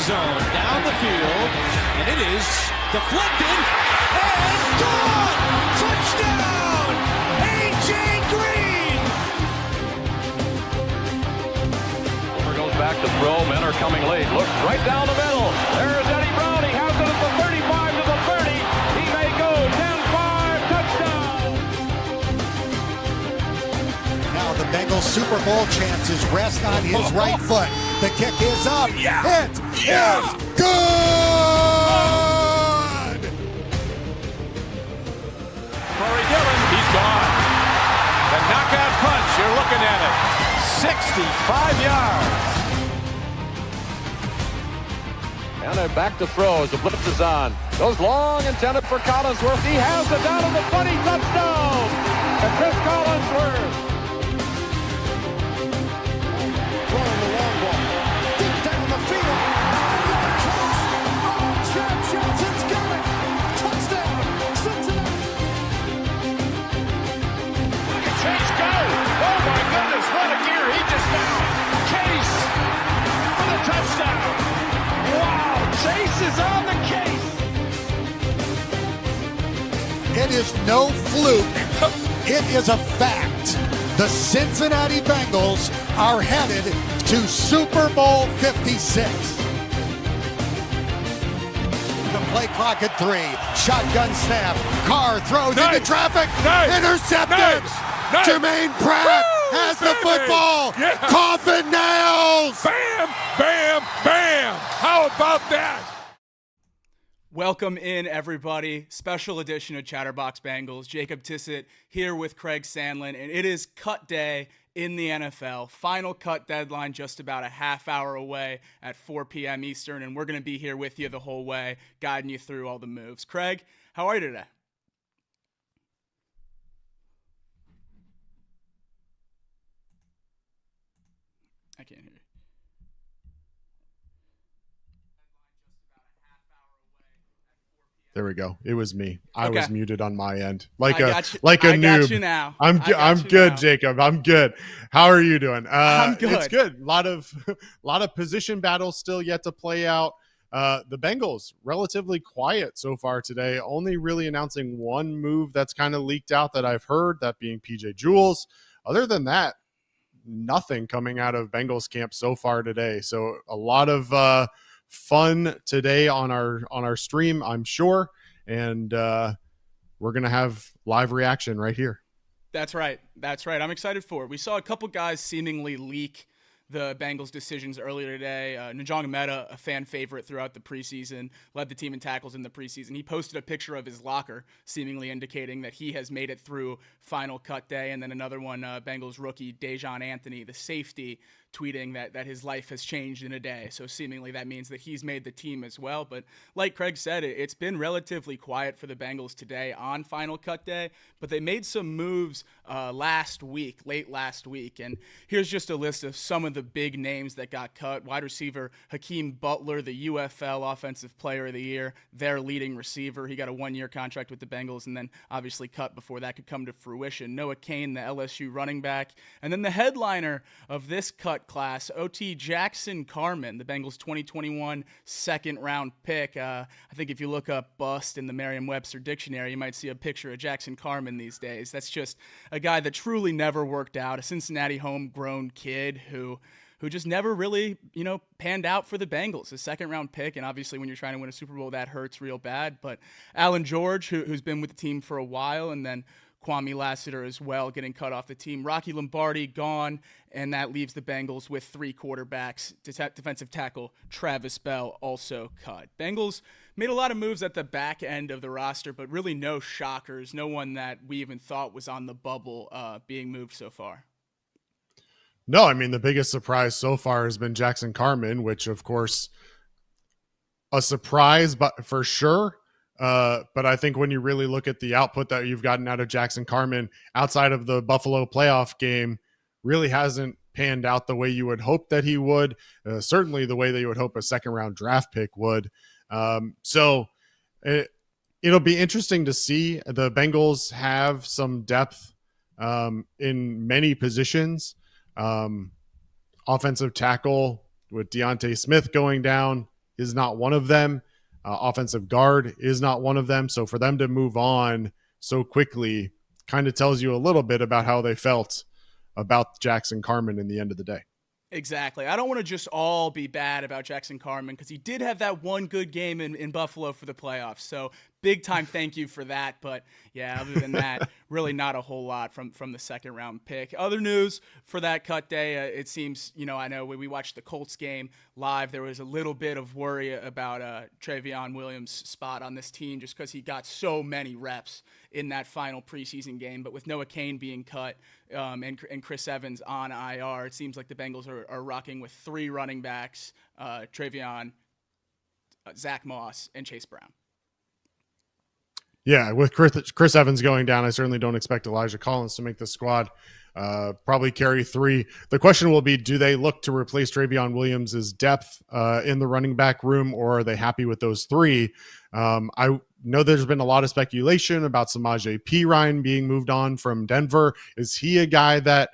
zone, down the field, and it is deflected, and gone! Touchdown! A.J. Green! Over goes back to throw, men are coming late, looks right down the middle, there's Eddie Brown, he has it at the 35 to the 30, he may go, 10-5, touchdown! Now the Bengals Super Bowl chances rest on his right foot. The kick is up. It is good! Corey Dillon, he's gone. The knockout punch, you're looking at it. 65 yards. And they're back to throw as the blitz is on. Goes long, intended for Collinsworth. He has it down to the 20, touchdown! And Chris Collinsworth. Throwing the long ball. Deep down the field. Trent Johnson's got it. Touchdown, Cincinnati. Look at Chase go! Oh my goodness, what a gear he just found! Chase for the touchdown! Wow, Chase is on the case! It is no fluke. It is a fact. The Cincinnati Bengals are headed to Super Bowl 56. The play clock at 3. Shotgun snap. Carr throws into traffic. Intercepted. Jermaine Pratt has the football. Yeah. Coffin nails. Bam, bam, bam. How about that? Welcome in, everybody. Special edition of Chatterbox Bengals. Jacob Tissett here with Craig Sandlin, and it is cut day in the NFL. Final cut deadline just about a half hour away at 4 p.m. Eastern, and we're going to be here with you the whole way, guiding you through all the moves. Craig, how are you today? I can't hear you. There we go. It was me. I was muted on my end, like I a got you noob. now. I'm good, now. Jacob. I'm good. How are you doing? I'm good. It's good. A lot of position battles still yet to play out. The Bengals relatively quiet so far today, only really announcing one move that's kind of leaked out that I've heard, that being PJ Jules. Other than that, nothing coming out of Bengals camp so far today. So a lot of fun today on our stream, I'm sure, and we're gonna have live reaction right here. That's right. I'm excited for it. We saw a couple guys seemingly leak the Bengals' decisions earlier today. Njongmeta, a fan favorite throughout the preseason, led the team in tackles in the preseason. He posted a picture of his locker, seemingly indicating that he has made it through final cut day. And then another one, Bengals rookie Dejon Anthony, the safety, tweeting that his life has changed in a day. So seemingly that means that he's made the team as well. But like Craig said, it's been relatively quiet for the Bengals today on final cut day. But they made some moves late last week. And here's just a list of some of the big names that got cut. Wide receiver Hakeem Butler, the UFL Offensive Player of the Year, their leading receiver. He got a one-year contract with the Bengals and then obviously cut before that could come to fruition. Noah Cain, the LSU running back. And then the headliner of this cut class, OT Jackson Carman, the Bengals 2021 second-round pick. I think if you look up bust in the Merriam-Webster dictionary, you might see a picture of Jackson Carman these days. That's just a guy that truly never worked out, a Cincinnati homegrown kid who just never really, panned out for the Bengals. A second-round pick, and obviously when you're trying to win a Super Bowl, that hurts real bad. But Alan George, who's been with the team for a while, and then Kwame Lassiter as well, getting cut off the team. Rocky Lombardi gone, and that leaves the Bengals with three quarterbacks. Defensive tackle Travis Bell also cut. Bengals made a lot of moves at the back end of the roster, but really no shockers, no one that we even thought was on the bubble being moved so far. No, I mean, the biggest surprise so far has been Jackson Carman, which, of course, a surprise, but for sure. But I think when you really look at the output that you've gotten out of Jackson Carman outside of the Buffalo playoff game, really hasn't panned out the way you would hope that he would, certainly the way that you would hope a second-round draft pick would. So it'll be interesting to see. The Bengals have some depth in many positions. Offensive tackle with Deontay Smith going down, is not one of them. Offensive guard is not one of them. So for them to move on so quickly kind of tells you a little bit about how they felt about Jackson Carman in the end of the day. Exactly. I don't want to just all be bad about Jackson Carman because he did have that one good game in Buffalo for the playoffs. So big time thank you for that. But yeah, other than that, really not a whole lot from the second round pick. Other news for that cut day, it seems, I know when we watched the Colts game live, there was a little bit of worry about Trevion Williams' spot on this team just because he got so many reps in that final preseason game. But with Noah Cain being cut and Chris Evans on IR, it seems like the Bengals are rocking with 3 running backs, Trevion, Zach Moss, and Chase Brown. Yeah, with Chris Evans going down, I certainly don't expect Elijah Collins to make the squad. Probably carry 3. The question will be, do they look to replace Trevion Williams' depth in the running back room, or are they happy with those 3? I know there's been a lot of speculation about Samaje Perine being moved on from Denver. Is he a guy that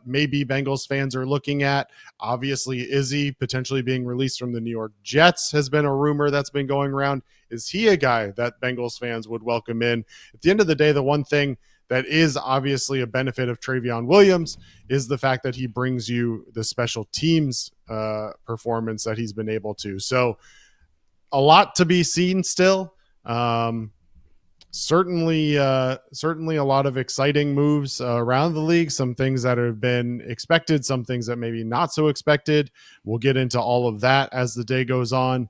maybe Bengals fans are looking at? Obviously, Izzy potentially being released from the New York Jets has been a rumor that's been going around. Is he a guy that Bengals fans would welcome in? At the end of the day, the one thing that is obviously a benefit of Trevion Williams is the fact that he brings you the special teams performance that he's been able to. So a lot to be seen still. Certainly a lot of exciting moves around the league, some things that have been expected, some things that maybe not so expected. We'll get into all of that as the day goes on.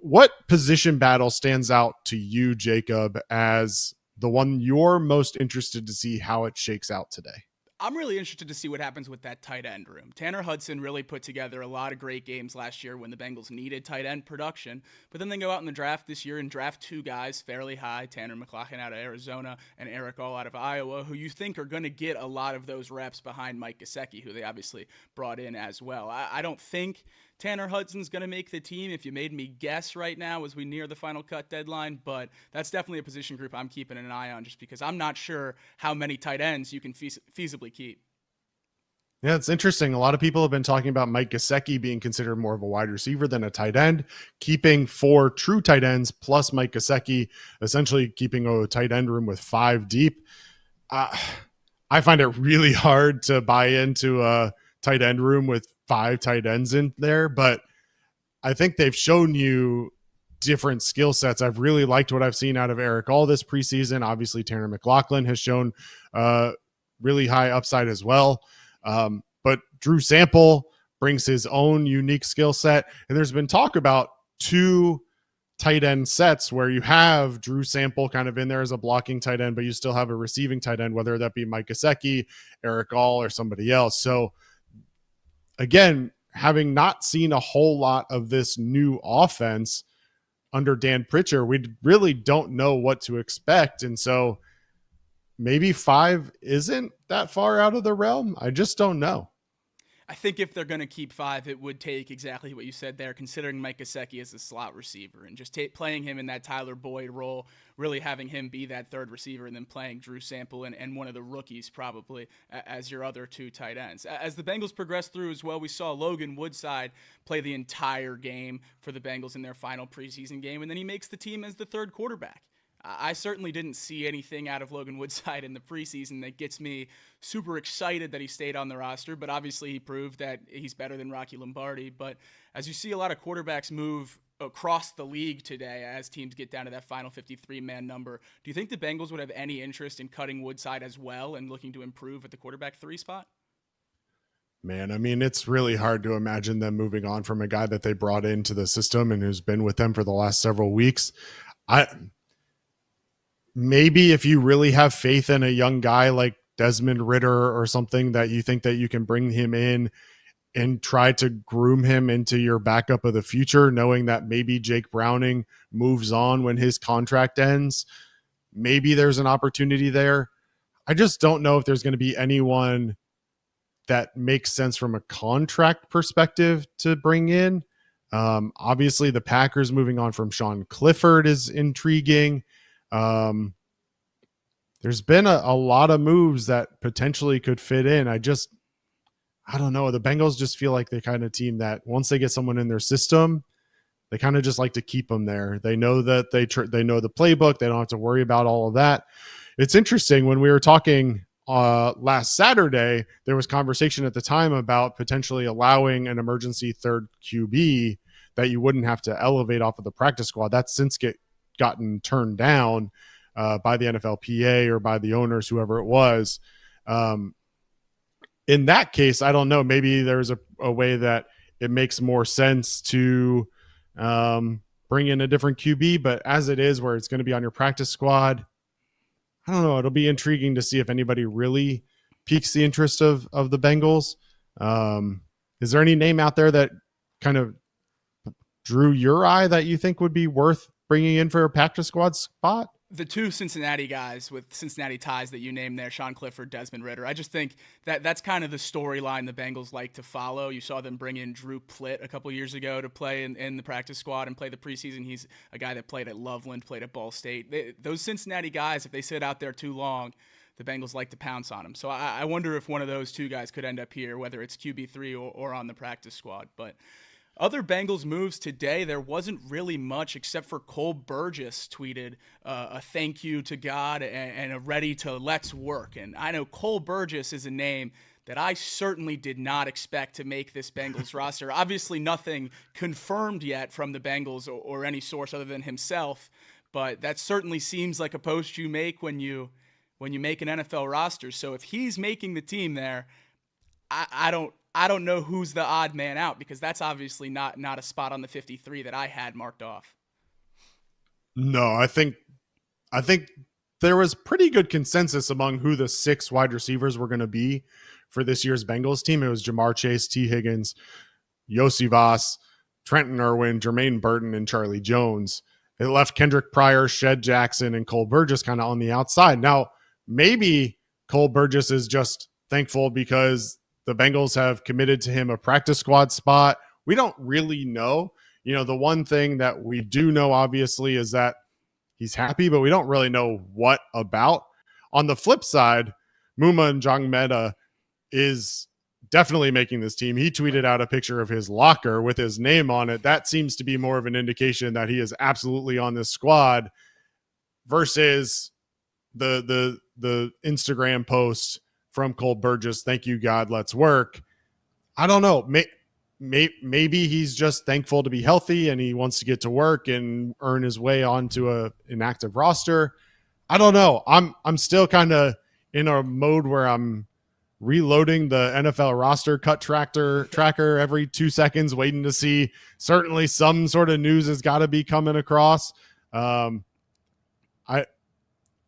What position battle stands out to you, Jacob, as the one you're most interested to see how it shakes out today? I'm really interested to see what happens with that tight end room. Tanner Hudson really put together a lot of great games last year when the Bengals needed tight end production, but then they go out in the draft this year and draft 2 guys fairly high, Tanner McLachlan out of Arizona and Eric All out of Iowa, who you think are going to get a lot of those reps behind Mike Gesicki, who they obviously brought in as well. I don't think Tanner Hudson's going to make the team if you made me guess right now as we near the final cut deadline, but that's definitely a position group I'm keeping an eye on just because I'm not sure how many tight ends you can feasibly keep. Yeah, it's interesting. A lot of people have been talking about Mike Gesicki being considered more of a wide receiver than a tight end, keeping 4 true tight ends plus Mike Gesicki, essentially keeping a tight end room with 5 deep. I find it really hard to buy into a tight end room with 5 tight ends in there, but I think they've shown you different skill sets. I've really liked what I've seen out of Eric All this preseason. Obviously, Tanner McLachlan has shown really high upside as well. But Drew Sample brings his own unique skill set. And there's been talk about 2 tight end sets where you have Drew Sample kind of in there as a blocking tight end, but you still have a receiving tight end, whether that be Mike Gesicki, Eric All, or somebody else. So again, having not seen a whole lot of this new offense under Dan Pritchard, we really don't know what to expect. And so maybe 5 isn't that far out of the realm. I just don't know. I think if they're going to keep 5, it would take exactly what you said there, considering Mike Gesicki as a slot receiver and just playing him in that Tyler Boyd role, really having him be that 3rd receiver, and then playing Drew Sample and one of the rookies probably as your other 2 tight ends. As the Bengals progressed through as well, we saw Logan Woodside play the entire game for the Bengals in their final preseason game, and then he makes the team as the 3rd quarterback. I certainly didn't see anything out of Logan Woodside in the preseason that gets me super excited that he stayed on the roster, but obviously he proved that he's better than Rocky Lombardi. But as you see a lot of quarterbacks move across the league today as teams get down to that final 53-man number, do you think the Bengals would have any interest in cutting Woodside as well and looking to improve at the quarterback 3 spot? Man, I mean, it's really hard to imagine them moving on from a guy that they brought into the system and who's been with them for the last several weeks. Maybe if you really have faith in a young guy like Desmond Ridder or something, that you think that you can bring him in and try to groom him into your backup of the future, knowing that maybe Jake Browning moves on when his contract ends. Maybe there's an opportunity there. I just don't know if there's going to be anyone that makes sense from a contract perspective to bring in. Obviously, the Packers moving on from Sean Clifford is intriguing. There's been a lot of moves that potentially could fit in. I I don't know. The Bengals just feel like the kind of team that once they get someone in their system, they kind of just like to keep them there. They know that they know the playbook. They don't have to worry about all of that. It's interesting when we were talking last Saturday, there was conversation at the time about potentially allowing an emergency third QB that you wouldn't have to elevate off of the practice squad. That's since gotten turned down by the NFLPA or by the owners, whoever it was. In that case, I don't know. Maybe there's a way that it makes more sense to bring in a different QB, but as it is, where it's going to be on your practice squad, I don't know. It'll be intriguing to see if anybody really piques the interest of the Bengals. Is there any name out there that kind of drew your eye that you think would be worth bringing in for a practice squad spot? The two Cincinnati guys with Cincinnati ties that you named there, Sean Clifford, Desmond Ridder. I just think that's kind of the storyline the Bengals like to follow. You saw them bring in Drew Plitt a couple years ago to play in the practice squad and play the preseason. He's a guy that played at Loveland, played at Ball State. Those Cincinnati guys, if they sit out there too long, the Bengals like to pounce on them. So I wonder if one of those two guys could end up here, whether it's QB3 or on the practice squad. But other Bengals moves today, there wasn't really much except for Cole Burgess tweeted a thank you to God and a ready to let's work. And I know Cole Burgess is a name that I certainly did not expect to make this Bengals roster. Obviously nothing confirmed yet from the Bengals or any source other than himself, but that certainly seems like a post you make when you make an NFL roster. So if he's making the team there, I don't know who's the odd man out, because that's obviously not a spot on the 53 that I had marked off. No, I think there was pretty good consensus among who the 6 wide receivers were going to be for this year's Bengals team. It was Jamar Chase, T. Higgins, Yossi Voss, Trenton Irwin, Jermaine Burton, and Charlie Jones. It left Kendrick Pryor, Shed Jackson, and Cole Burgess kind of on the outside. Now, maybe Cole Burgess is just thankful because the Bengals have committed to him a practice squad spot. We don't really know. The one thing that we do know, obviously, is that he's happy, but we don't really know what about. On the flip side, Maema Njongmeta is definitely making this team. He tweeted out a picture of his locker with his name on it. That seems to be more of an indication that he is absolutely on this squad versus the Instagram post from Cole Burgess, thank you, God, let's work. I don't know. Maybe he's just thankful to be healthy and he wants to get to work and earn his way onto an active roster. I don't know. I'm still kind of in a mode where I'm reloading the NFL roster cut tracker every 2 seconds, waiting to see. Certainly some sort of news has got to be coming across.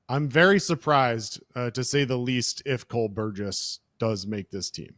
I'm very surprised, to say the least, if Cole Burgess does make this team.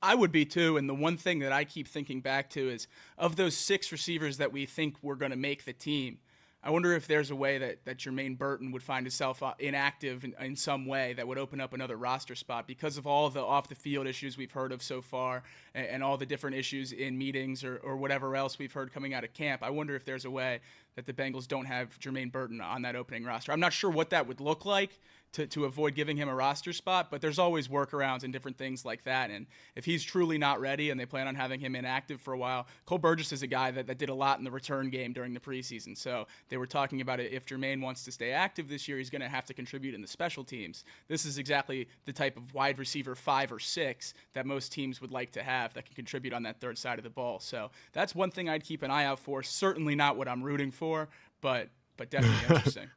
I would be too, and the one thing that I keep thinking back to is, of those 6 receivers that we think were going to make the team, I wonder if there's a way that Jermaine Burton would find himself inactive in some way that would open up another roster spot because of all of the off-the-field issues we've heard of so far and all the different issues in meetings or whatever else we've heard coming out of camp. I wonder if there's a way that the Bengals don't have Jermaine Burton on that opening roster. I'm not sure what that would look like to avoid giving him a roster spot, but there's always workarounds and different things like that. And if he's truly not ready and they plan on having him inactive for a while, Cole Burgess is a guy that did a lot in the return game during the preseason. So they were talking about it. If Jermaine wants to stay active this year, he's going to have to contribute in the special teams. This is exactly the type of wide receiver 5 or 6 that most teams would like to have that can contribute on that third side of the ball. So that's one thing I'd keep an eye out for. Certainly not what I'm rooting for, but definitely interesting.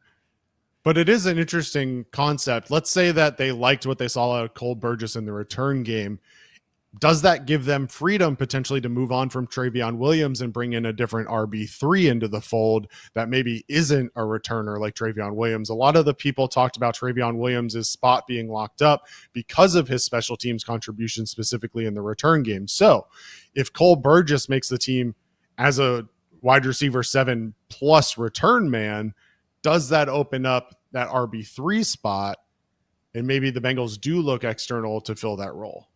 But it is an interesting concept. Let's say that they liked what they saw out of Cole Burgess in the return game. Does that give them freedom potentially to move on from Travion Williams and bring in a different RB3 into the fold that maybe isn't a returner like Travion Williams? A lot of the people talked about Travion Williams' spot being locked up because of his special teams contribution, specifically in the return game. So if Cole Burgess makes the team as a wide receiver 7 plus return man, does that open up that RB3 spot, and maybe the Bengals do look external to fill that role?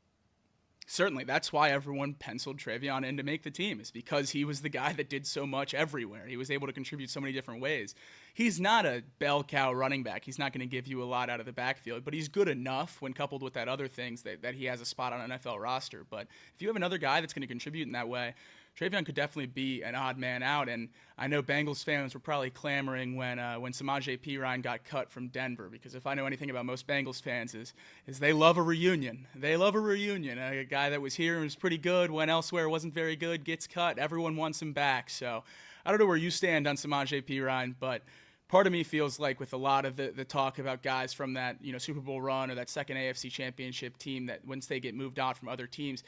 Certainly. That's why everyone penciled Travion in to make the team, is because he was the guy that did so much everywhere. He was able to contribute so many different ways. he's not a bell cow running back. He's not going to give you a lot out of the backfield, but he's good enough when coupled with that other things that he has a spot on an NFL roster. But if you have another guy that's going to contribute in that way, Travion could definitely be an odd man out. And I know Bengals fans were probably clamoring when Samaje Perine got cut from Denver, because if I know anything about most Bengals fans is they love a reunion. They love a reunion. A guy that was here and was pretty good, went elsewhere, wasn't very good, gets cut. Everyone wants him back. So I don't know where you stand on Samaje Perine, but part of me feels like with a lot of the talk about guys from that Super Bowl run or that second AFC Championship team that once they get moved on from other teams,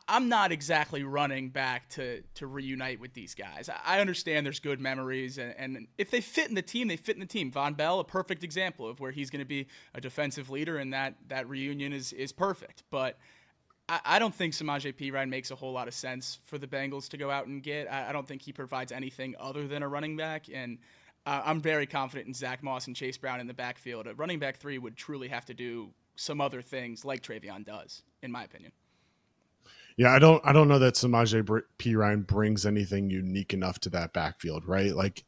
I'm not exactly running back to reunite with these guys. I understand there's good memories, and if they fit in the team, they fit in the team. Von Bell, a perfect example of where he's going to be a defensive leader, and that reunion is perfect. But I don't think Samaje Perine makes a whole lot of sense for the Bengals to go out and get. I don't think he provides anything other than a running back, and I'm very confident in Zach Moss and Chase Brown in the backfield. A running back 3 would truly have to do some other things like Travion does, in my opinion. Yeah, I don't know that Samaje Perine brings anything unique enough to that backfield, right? Like,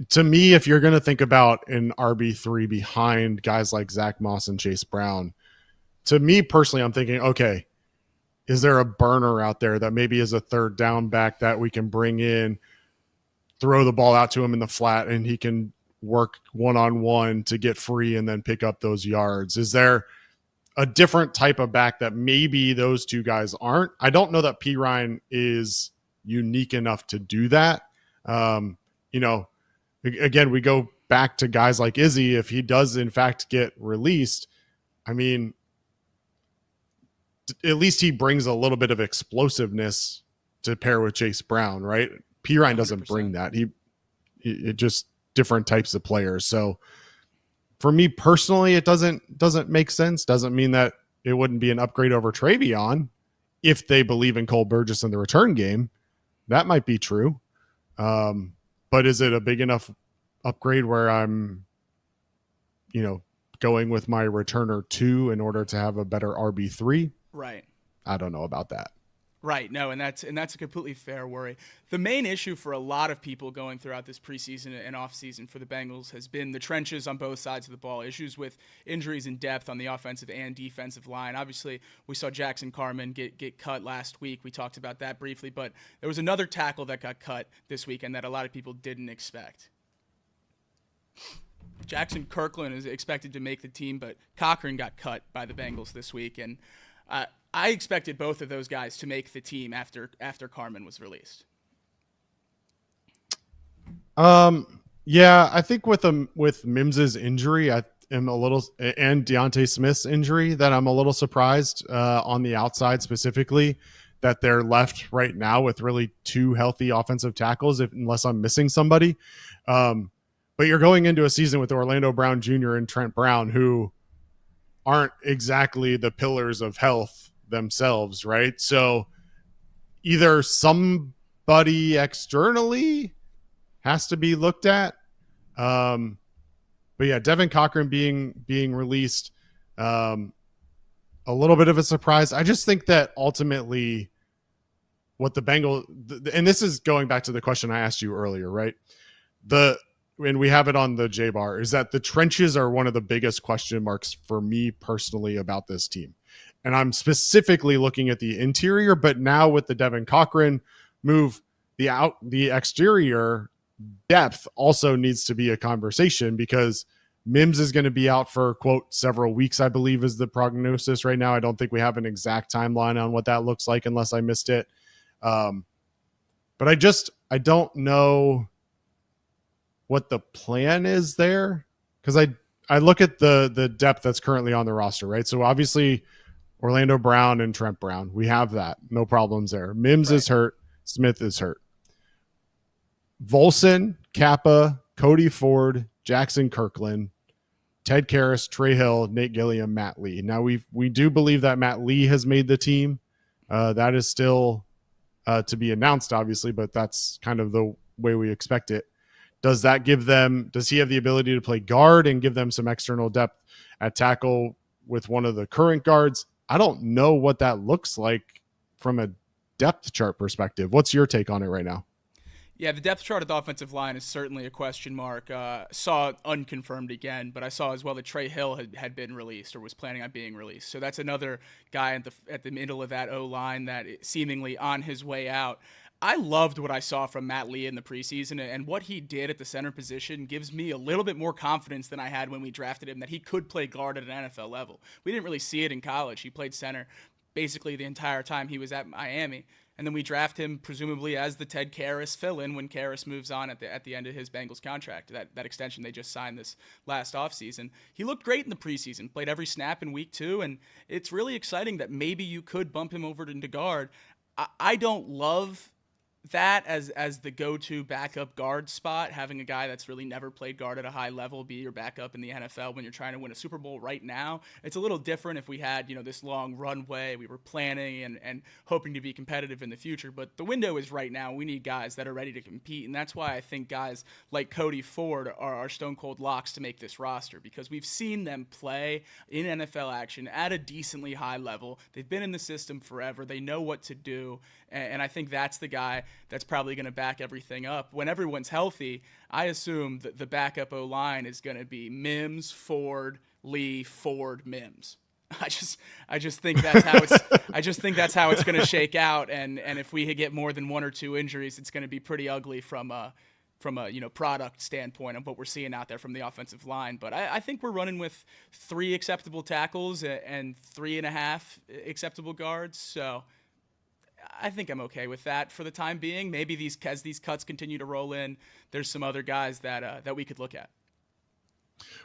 to me, if you're going to think about an RB3 behind guys like Zach Moss and Chase Brown, to me personally, I'm thinking, okay, is there a burner out there that maybe is a third down back that we can bring in, throw the ball out to him in the flat, and he can work one-on-one to get free and then pick up those yards? Is there a different type of back that maybe those two guys aren't? I don't know that Perine is unique enough to do that. Again, we go back to guys like Izzy. If he does in fact get released, I mean, at least he brings a little bit of explosiveness to pair with Chase Brown, right? Perine doesn't 100%. bring that. It just different types of players. So for me personally, it doesn't make sense. Doesn't mean that it wouldn't be an upgrade over Travion if they believe in Cole Burgess in the return game. That might be true. But is it a big enough upgrade where I'm, going with my returner 2 in order to have a better RB3? Right. I don't know about that. Right. No, and that's a completely fair worry. The main issue for a lot of people going throughout this preseason and offseason for the Bengals has been the trenches on both sides of the ball, issues with injuries and depth on the offensive and defensive line. Obviously, we saw Jackson Carman get cut last week. We talked about that briefly, but there was another tackle that got cut this weekend that a lot of people didn't expect. Jackson Kirkland is expected to make the team, but Cochran got cut by the Bengals this week, and I expected both of those guys to make the team after Carman was released. Yeah, I think with Mims's injury, I am a little, and Deontay Smith's injury, that I'm a little surprised on the outside specifically that they're left right now with really 2 healthy offensive tackles, unless I'm missing somebody. But you're going into a season with Orlando Brown Jr. and Trent Brown, who aren't exactly the pillars of health themselves, right? So either somebody externally has to be looked at. But yeah, Devin Cochran being released, a little bit of a surprise. I just think that ultimately what the Bengals, and this is going back to the question I asked you earlier, right? And we have it on the J-Bar, is that the trenches are one of the biggest question marks for me personally about this team. And I'm specifically looking at the interior, but now with the Devin Cochran move, the exterior depth also needs to be a conversation, because Mims is going to be out for, quote, several weeks, I believe is the prognosis right now. I don't think we have an exact timeline on what that looks like unless I missed it. But I don't know what the plan is there, because I look at the depth that's currently on the roster, right? So obviously Orlando Brown and Trent Brown, we have that, no problems there. Mims is hurt, Smith is hurt. Volson, Kappa, Cody Ford, Jackson Kirkland, Ted Karras, Trey Hill, Nate Gilliam, Matt Lee. Now we do believe that Matt Lee has made the team. That is still to be announced, obviously, but that's kind of the way we expect it. Does he have the ability to play guard and give them some external depth at tackle with one of the current guards? I don't know what that looks like from a depth chart perspective. What's your take on it right now? Yeah, the depth chart at the offensive line is certainly a question mark. Saw unconfirmed again, but I saw as well that Trey Hill had been released or was planning on being released. So that's another guy at the middle of that O-line that is seemingly on his way out. I loved what I saw from Matt Lee in the preseason, and what he did at the center position gives me a little bit more confidence than I had when we drafted him that he could play guard at an NFL level. We didn't really see it in college. He played center basically the entire time he was at Miami. And then we draft him presumably as the Ted Karras fill-in when Karras moves on at the end of his Bengals contract, that extension they just signed this last offseason. He looked great in the preseason, played every snap in week 2, and it's really exciting that maybe you could bump him over into guard. I don't love that as the go-to backup guard spot, having a guy that's really never played guard at a high level be your backup in the NFL when you're trying to win a Super Bowl right now. It's a little different if we had, this long runway, we were planning and hoping to be competitive in the future, but the window is right now. We need guys that are ready to compete, and that's why I think guys like Cody Ford are stone cold locks to make this roster, because we've seen them play in NFL action at a decently high level. They've been in the system forever. They know what to do, and I think that's the guy that's probably going to back everything up. When everyone's healthy, I assume that the backup O-line is going to be Mims, Ford, Lee, Ford, Mims. I just think that's how it's going to shake out. And if we get more than 1 or 2 injuries, it's going to be pretty ugly from a product standpoint of what we're seeing out there from the offensive line. But I think we're running with 3 acceptable tackles and 3.5 acceptable guards. So I think I'm okay with that for the time being. Maybe as these cuts continue to roll in, there's some other guys that we could look at.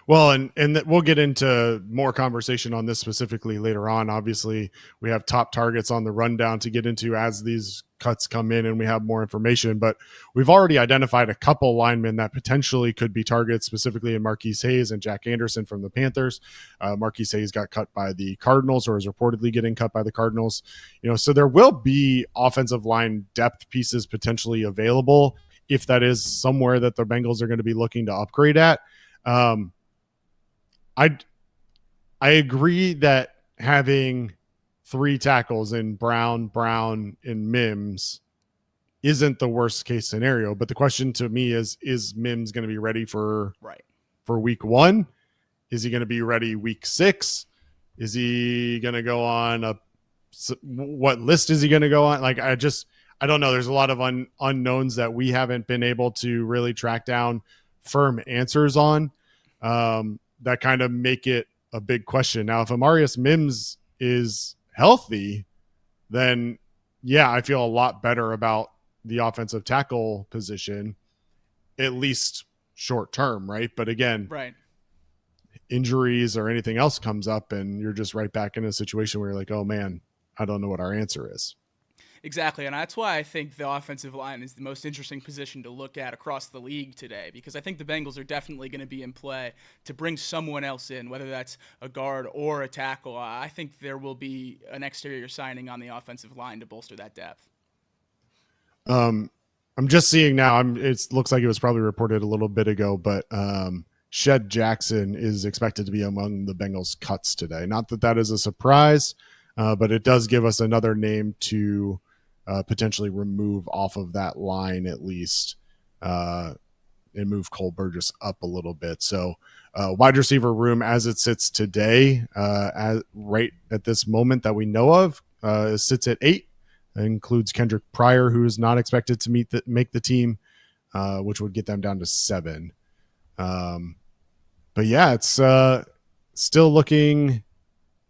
Well, and we'll get into more conversation on this specifically later on. Obviously, we have top targets on the rundown to get into as these cuts come in and we have more information. But we've already identified a couple linemen that potentially could be targets, specifically in Marquise Hayes and Jack Anderson from the Panthers. Marquise Hayes got cut by the Cardinals, or is reportedly getting cut by the Cardinals. So there will be offensive line depth pieces potentially available if that is somewhere that the Bengals are going to be looking to upgrade at. I agree that having 3 tackles in Brown, and Mims isn't the worst case scenario. But the question to me is Mims going to be ready for week 1? Is he going to be ready week 6? Is he going to go on what list is he going to go on? I don't know. There's a lot of unknowns that we haven't been able to really track down firm answers on, that kind of make it a big question. Now, if Amarius Mims is healthy, then yeah, I feel a lot better about the offensive tackle position, at least short term, right? But again, injuries or anything else comes up and you're just right back in a situation where you're like, oh man, I don't know what our answer is. Exactly, and that's why I think the offensive line is the most interesting position to look at across the league today, because I think the Bengals are definitely going to be in play to bring someone else in, whether that's a guard or a tackle. I think there will be an exterior signing on the offensive line to bolster that depth. I'm just seeing now, it looks like it was probably reported a little bit ago, but Shed Jackson is expected to be among the Bengals cuts today. Not that is a surprise, but it does give us another name to potentially remove off of that line at least, and move Cole Burgess up a little bit. So wide receiver room as it sits today, right at this moment that we know of, sits at 8. It includes Kendrick Pryor, who is not expected to make the team, which would get them down to 7. But yeah, it's still looking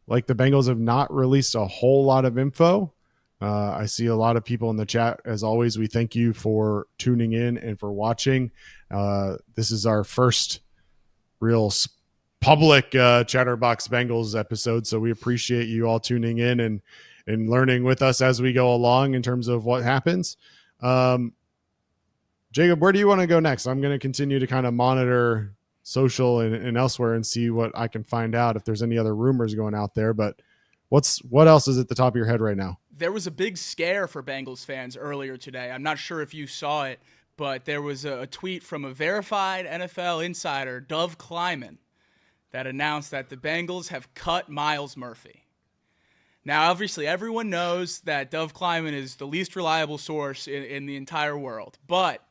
like the Bengals have not released a whole lot of info. I see a lot of people in the chat. As always, we thank you for tuning in and for watching. This is our first real public Chatterbox Bengals episode, so we appreciate you all tuning in and learning with us as we go along in terms of what happens. Jacob, where do you want to go next? I'm going to continue to kind of monitor social and elsewhere and see what I can find out if there's any other rumors going out there. But what else is at the top of your head right now? There was a big scare for Bengals fans earlier today. I'm not sure if you saw it, but there was a tweet from a verified NFL insider, Dov Kleiman, that announced that the Bengals have cut Myles Murphy. Now, obviously, everyone knows that Dov Kleiman is the least reliable source in the entire world, but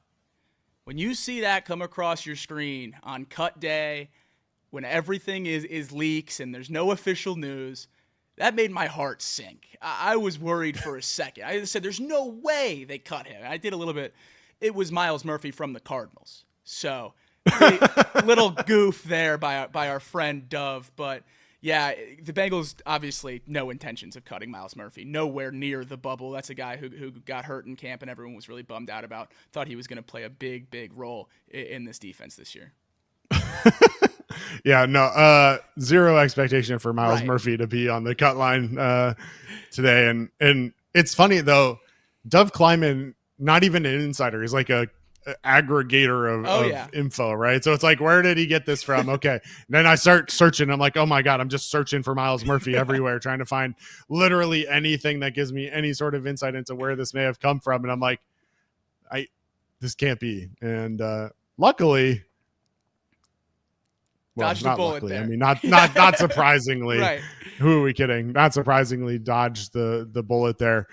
When you see that come across your screen on cut day, when everything is leaks and there's no official news, that made my heart sink. I was worried for a second. I said, there's no way they cut him. I did a little bit. It was Miles Murphy from the Cardinals. So, little goof there by our friend Dove. But, yeah, the Bengals, obviously, no intentions of cutting Miles Murphy. Nowhere near the bubble. That's a guy who got hurt in camp and everyone was really bummed out about. Thought he was going to play a big, big role in this defense this year. Yeah, no, zero expectation for Miles Right. Murphy to be on the cut line today. And it's funny though, Dove Kleiman, not even an insider, he's like a aggregator of info, right? So it's like, where did he get this from? Okay. And then I start searching. I'm like, oh my God, I'm just searching for Miles Murphy everywhere, trying to find literally anything that gives me any sort of insight into where this may have come from. And I'm like, this can't be. And luckily, well, Dodged the not bullet luckily. there. I mean, not surprisingly. Right. Who are we kidding? Not surprisingly, dodged the bullet there.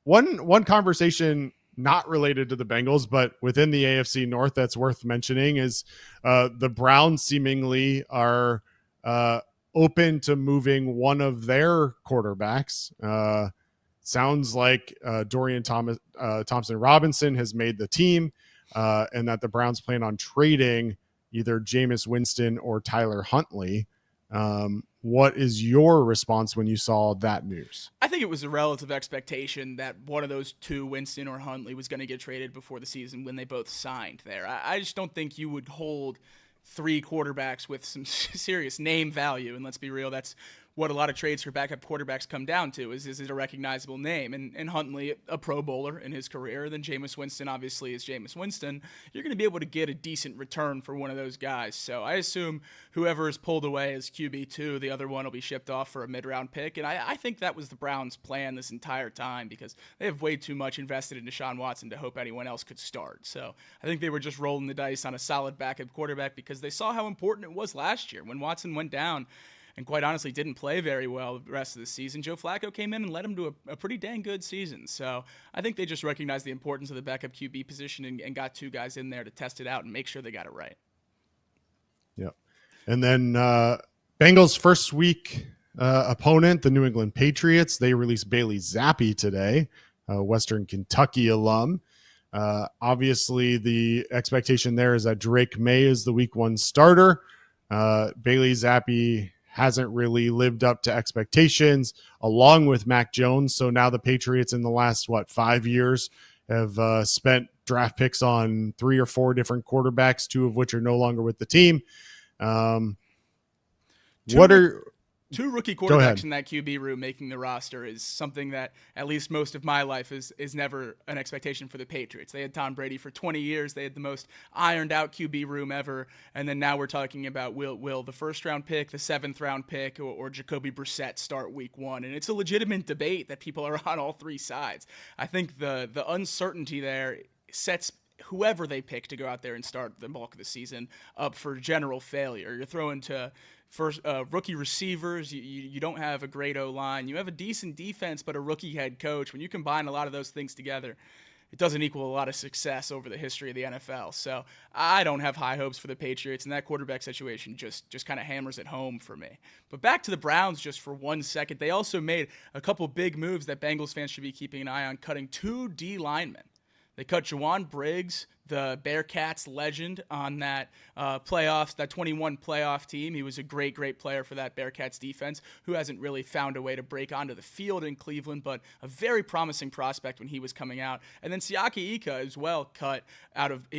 One conversation not related to the Bengals, but within the AFC North that's worth mentioning is the Browns seemingly are open to moving one of their quarterbacks. Sounds like Dorian Thompson Robinson has made the team, and that the Browns plan on trading either Jameis Winston or Tyler Huntley. What is your response when you saw that news? I think it was a relative expectation that one of those two, Winston or Huntley, was going to get traded before the season when they both signed there. I just don't think you would hold three quarterbacks with some serious name value. And let's be real, that's what a lot of trades for backup quarterbacks come down to is it a recognizable name? And Huntley, a Pro Bowler in his career, then Jameis Winston obviously is Jameis Winston. You're going to be able to get a decent return for one of those guys. So I assume whoever is pulled away is QB2, the other one will be shipped off for a mid-round pick. And I think that was the Browns' plan this entire time because they have way too much invested in Deshaun Watson to hope anyone else could start. So I think they were just rolling the dice on a solid backup quarterback because they saw how important it was last year when Watson went down and quite honestly didn't play very well the rest of the season. Joe Flacco came in and led him to a pretty dang good season. So I think they just recognized the importance of the backup QB position and got two guys in there to test it out and make sure they got it right. Yeah. And then Bengals first week opponent, the New England Patriots, they released Bailey Zappi today, Western Kentucky alum. Obviously, the expectation there is that Drake May is the week one starter. Bailey Zappi hasn't really lived up to expectations along with Mac Jones. So now the Patriots in the last, 5 years have spent draft picks on 3 or 4 different quarterbacks, 2 of which are no longer with the team. Two rookie quarterbacks in that QB room making the roster is something that at least most of my life is never an expectation for the Patriots. They had Tom Brady for 20 years. They had the most ironed out QB room ever. And then now we're talking about will the first round pick, the 7th round pick, or Jacoby Brissett start week 1. And it's a legitimate debate that people are on all 3 sides. I think the uncertainty there sets whoever they pick to go out there and start the bulk of the season up for general failure. You're throwing to first rookie receivers. You don't have a great O-line. You have a decent defense, but a rookie head coach. When you combine a lot of those things together, it doesn't equal a lot of success over the history of the NFL. So I don't have high hopes for the Patriots, and that quarterback situation just kind of hammers it home for me. But back to the Browns just for 1 second. They also made a couple big moves that Bengals fans should be keeping an eye on, cutting 2 D linemen. They cut Juwan Briggs, the Bearcats legend, on that that 21 playoff team. He was a great, great player for that Bearcats defense, who hasn't really found a way to break onto the field in Cleveland, but a very promising prospect when he was coming out. And then Siaki Ika as well, cut out of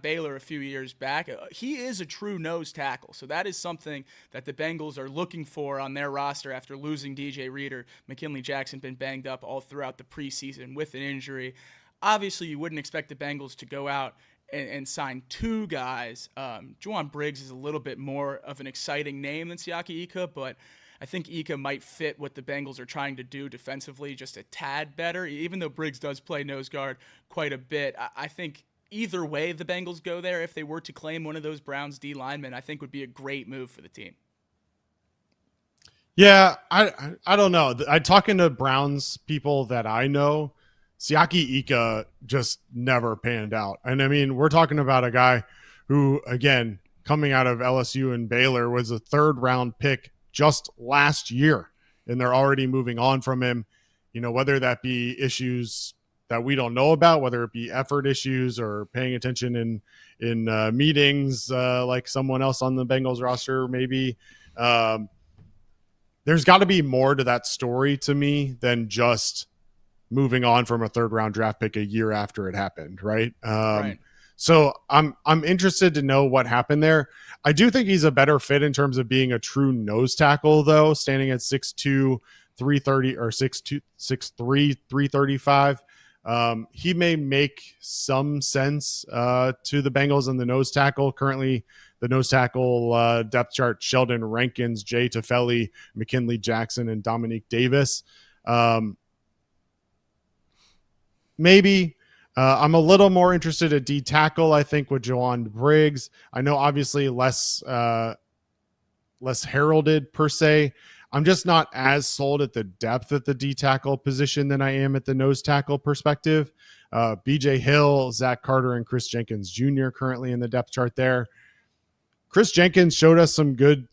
Baylor a few years back. He is a true nose tackle, so that is something that the Bengals are looking for on their roster after losing DJ Reader. McKinley Jackson been banged up all throughout the preseason with an injury. Obviously, you wouldn't expect the Bengals to go out and sign 2 guys. Juwan Briggs is a little bit more of an exciting name than Siaki Ika, but I think Ika might fit what the Bengals are trying to do defensively just a tad better, even though Briggs does play nose guard quite a bit. I think either way the Bengals go there, if they were to claim one of those Browns D linemen, I think would be a great move for the team. Yeah, I don't know. I talking to Browns people that I know, Siaki Ika just never panned out. And I mean, we're talking about a guy who, again, coming out of LSU and Baylor, was a 3rd round pick just last year, and they're already moving on from him. You know, whether that be issues that we don't know about, whether it be effort issues or paying attention in meetings like someone else on the Bengals roster, maybe. There's got to be more to that story to me than just moving on from a 3rd round draft pick a year after it happened, right? Right. So I'm interested to know what happened there. I do think he's a better fit in terms of being a true nose tackle, though, standing at 6'2", 330 or 6'2", 6'3", 335. He may make some sense to the Bengals in the nose tackle. Currently, the nose tackle depth chart: Sheldon Rankins, Jay Tefeli, McKinley Jackson, and Dominique Davis. Maybe. I'm a little more interested at D tackle, I think, with Jawan Briggs. I know obviously less heralded per se. I'm just not as sold at the depth at the D tackle position than I am at the nose tackle perspective. BJ Hill, Zach Carter, and Chris Jenkins Jr. currently in the depth chart there. Chris Jenkins showed us some good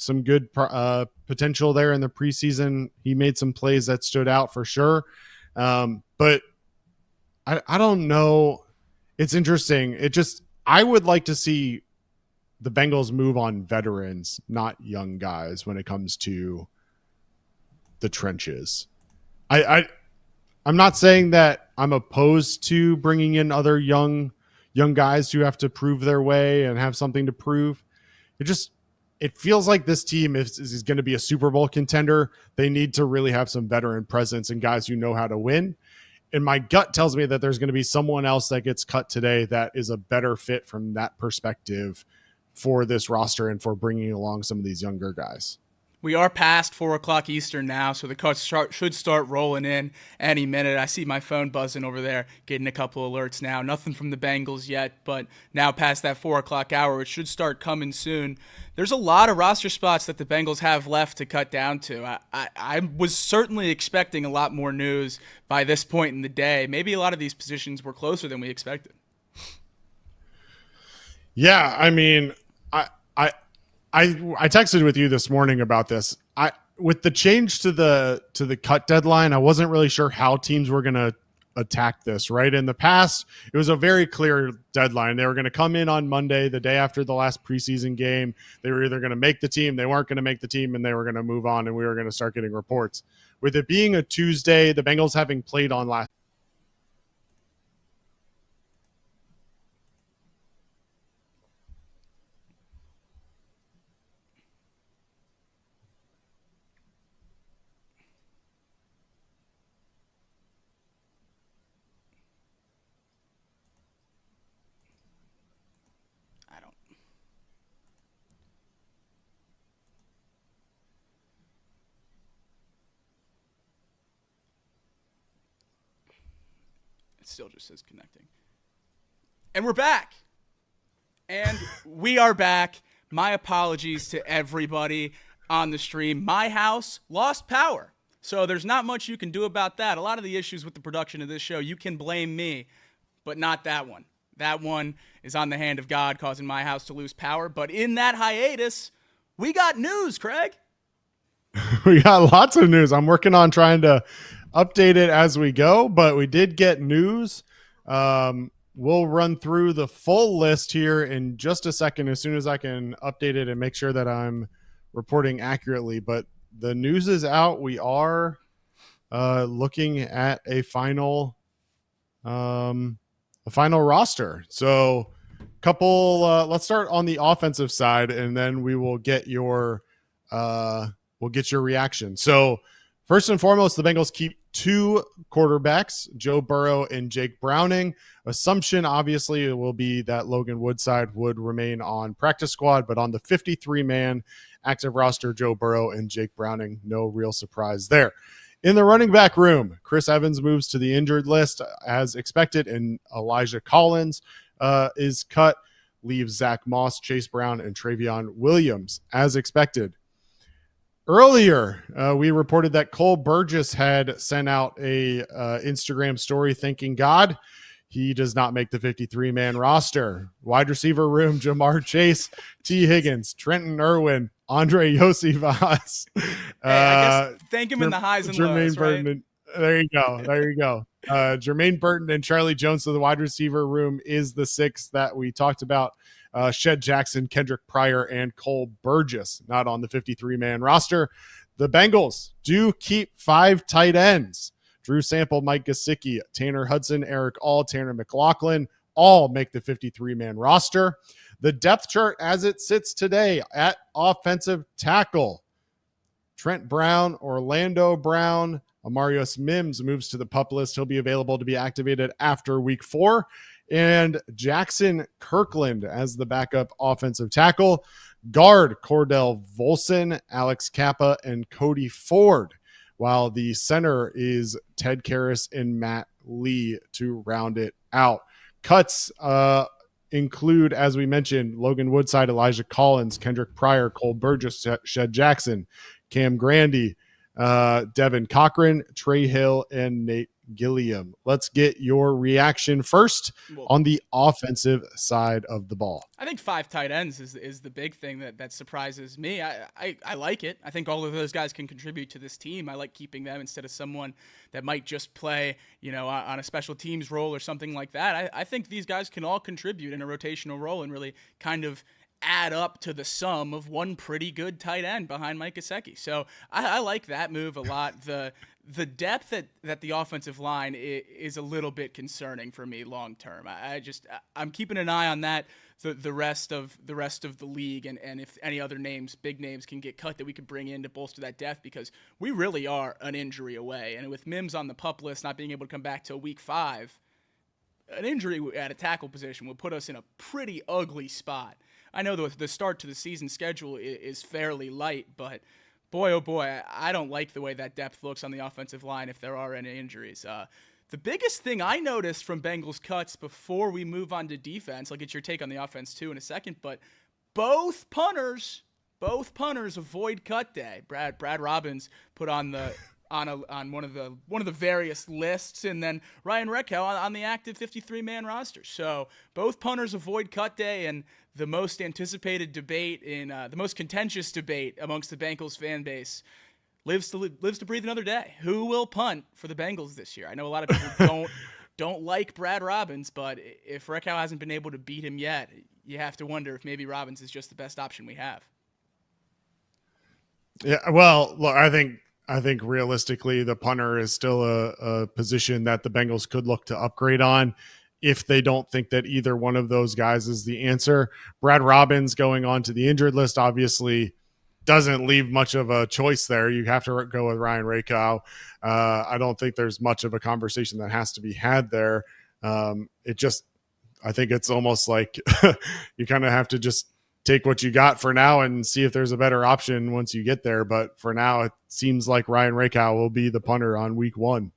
potential there in the preseason. He made some plays that stood out for sure. But I don't know. It's interesting. I would like to see the Bengals move on veterans, not young guys, when it comes to the trenches. I'm not saying that I'm opposed to bringing in other young guys who have to prove their way and have something to prove. It feels like this team is going to be a Super Bowl contender. They need to really have some veteran presence and guys who know how to win. And my gut tells me that there's going to be someone else that gets cut today that is a better fit from that perspective for this roster and for bringing along some of these younger guys. We are past 4 o'clock Eastern now, so the cuts should start rolling in any minute. I see my phone buzzing over there, getting a couple alerts now. Nothing from the Bengals yet, but now past that 4 o'clock hour, it should start coming soon. There's a lot of roster spots that the Bengals have left to cut down to. I was certainly expecting a lot more news by this point in the day. Maybe a lot of these positions were closer than we expected. Yeah, I mean, I texted with you this morning about this. With the change to the cut deadline, I wasn't really sure how teams were going to attack this, right? In the past, it was a very clear deadline. They were going to come in on Monday, the day after the last preseason game. They were either going to make the team, they weren't going to make the team, and they were going to move on, and we were going to start getting reports. With it being a Tuesday, the Bengals having played on last It still just says connecting. And we're back. And we are back. My apologies to everybody on the stream. My house lost power. So there's not much you can do about that. A lot of the issues with the production of this show, you can blame me, but not that one. That one is on the hand of God, causing my house to lose power. But in that hiatus, we got news, Craig. We got lots of news. I'm working on trying to update it as we go, but we did get news. We'll run through the full list here in just a second as soon as I can update it and make sure that I'm reporting accurately. But the news is out. We are looking at a final roster. So let's start on the offensive side, and then we will get your reaction. So first and foremost, the Bengals keep 2 quarterbacks, Joe Burrow and Jake Browning. Assumption, obviously, it will be that Logan Woodside would remain on practice squad, but on the 53-man active roster, Joe Burrow and Jake Browning, no real surprise there. In the running back room, Chris Evans moves to the injured list as expected, and Elijah Collins is cut, leaves Zach Moss, Chase Brown, and Travion Williams as expected. Earlier, we reported that Cole Burgess had sent out a Instagram story thanking God he does not make the 53-man roster. Wide receiver room, Jamar Chase, T. Higgins, Trenton Irwin, Andre Josivas. I guess thank him in the highs and lows, right? Burton. There you go. There you go. Jermaine Burton and Charlie Jones. So the wide receiver room is the 6 that we talked about. Shed Jackson, Kendrick Pryor, and Cole Burgess not on the 53-man roster. The Bengals do keep 5 tight ends. Drew Sample, Mike Gesicki, Tanner Hudson, Eric All, Tanner McLaughlin, all make the 53-man roster. The depth chart as it sits today at offensive tackle. Trent Brown, Orlando Brown, Amarius Mims moves to the PUP list. He'll be available to be activated after week 4. And Jackson Kirkland as the backup offensive tackle. Guard, Cordell Volson, Alex Kappa, and Cody Ford, while the center is Ted Karras and Matt Lee to round it out. Cuts include, as we mentioned, Logan Woodside, Elijah Collins, Kendrick Pryor, Cole Burgess, Shed Jackson, Cam Grandy, Devin Cochran, Trey Hill, and Nate Gilliam. Let's get your reaction first on the offensive side of the ball. I think 5 tight ends is the big thing that surprises me. I like it. I think all of those guys can contribute to this team. I like keeping them instead of someone that might just play, on a special teams role or something like that. I think these guys can all contribute in a rotational role and really kind of add up to the sum of one pretty good tight end behind Mike Gesicki. So I like that move a lot. The depth that the offensive line is a little bit concerning for me long term. I'm keeping an eye on that. The rest of the league and if any other big names can get cut that we could bring in to bolster that depth, because we really are an injury away. And with Mims on the PUP list not being able to come back till week 5, an injury at a tackle position will put us in a pretty ugly spot. I know the start to the season schedule is fairly light, but boy, oh boy, I don't like the way that depth looks on the offensive line if there are any injuries. The biggest thing I noticed from Bengals cuts before we move on to defense, I'll get your take on the offense too in a second, but both punters avoid cut day. Brad Robbins put on one of the various lists, and then Ryan Reckow on the active 53-man roster. So both punters avoid cut day, and the most anticipated debate the most contentious debate amongst the Bengals fan base lives to breathe another day. Who will punt for the Bengals this year? I know a lot of people don't like Brad Robbins, but if Reckow hasn't been able to beat him yet, you have to wonder if maybe Robbins is just the best option we have. Yeah, well, look, I think realistically, the punter is still a position that the Bengals could look to upgrade on if they don't think that either one of those guys is the answer. Brad Robbins going on to the injured list obviously doesn't leave much of a choice there. You have to go with Ryan Reckow. I don't think there's much of a conversation that has to be had there. I think it's almost like you kind of have to just take what you got for now and see if there's a better option once you get there. But for now, it seems like Ryan Reckow will be the punter on week 1.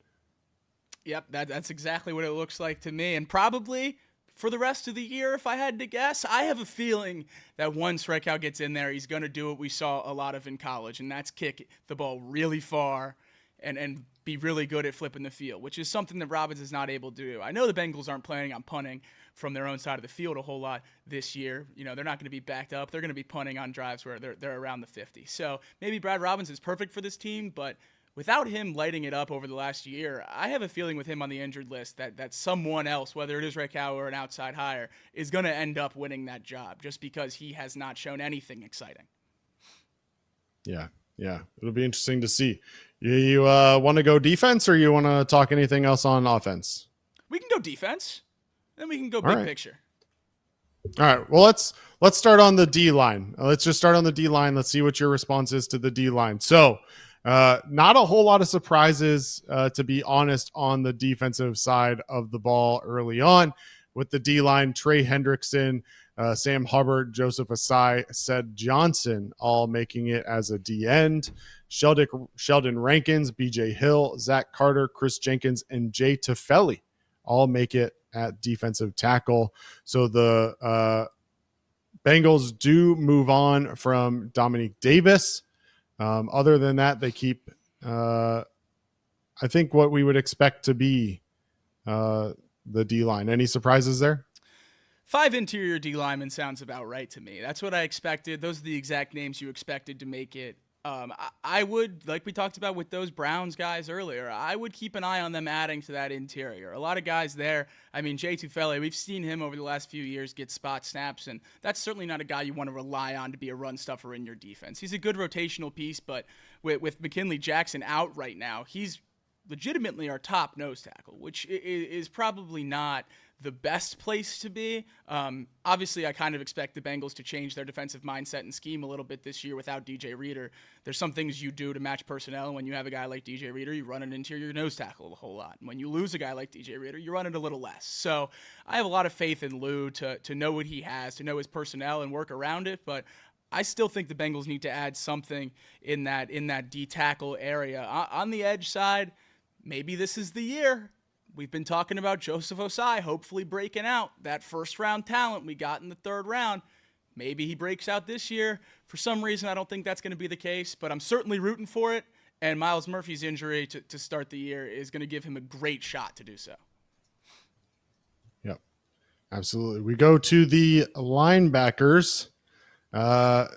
Yep, that's exactly what it looks like to me. And probably for the rest of the year, if I had to guess, I have a feeling that once Reckow gets in there, he's going to do what we saw a lot of in college, and that's kick the ball really far and be really good at flipping the field, which is something that Robbins is not able to do. I know the Bengals aren't planning on punting from their own side of the field a whole lot this year. They're not going to be backed up. They're going to be punting on drives where they're around the 50. So maybe Brad Robbins is perfect for this team, but without him lighting it up over the last year, I have a feeling with him on the injured list that someone else, whether it is Reckow or an outside hire, is going to end up winning that job just because he has not shown anything exciting. Yeah. It'll be interesting to see. You want to go defense, or you want to talk anything else on offense? We can go defense, then we can go big picture. All right. Well, let's start on the D line. Let's just start on the D line. Let's see what your response is to the D line. So, not a whole lot of surprises, to be honest, on the defensive side of the ball early on with the D-line. Trey Hendrickson, Sam Hubbard, Joseph Asai, Sed Johnson, all making it as a D-end. Sheldon Rankins, BJ Hill, Zach Carter, Chris Jenkins, and Jay Tefeli all make it at defensive tackle. So the Bengals do move on from Dominique Davis. Other than that, they keep, I think, what we would expect to be the D-line. Any surprises there? 5 interior D linemen sounds about right to me. That's what I expected. Those are the exact names you expected to make it. I would, like we talked about with those Browns guys earlier, I would keep an eye on them adding to that interior. A lot of guys there. I mean, Jay Tufele, we've seen him over the last few years get spot snaps, and that's certainly not a guy you want to rely on to be a run stuffer in your defense. He's a good rotational piece, but with McKinley Jackson out right now, he's legitimately our top nose tackle, which is probably not the best place to be. Obviously, I kind of expect the Bengals to change their defensive mindset and scheme a little bit this year without DJ Reader. There's some things you do to match personnel. When you have a guy like DJ Reader, you run an interior nose tackle a whole lot. And when you lose a guy like DJ Reader, you run it a little less. So I have a lot of faith in Lou to know what he has, to know his personnel and work around it. But I still think the Bengals need to add something in that D tackle area. On the edge side, maybe this is the year. We've been talking about Joseph Osai hopefully breaking out, that first-round talent we got in the third round. Maybe he breaks out this year. For some reason, I don't think that's going to be the case, but I'm certainly rooting for it, and Myles Murphy's injury to start the year is going to give him a great shot to do so. Yep, absolutely. We go to the linebackers. The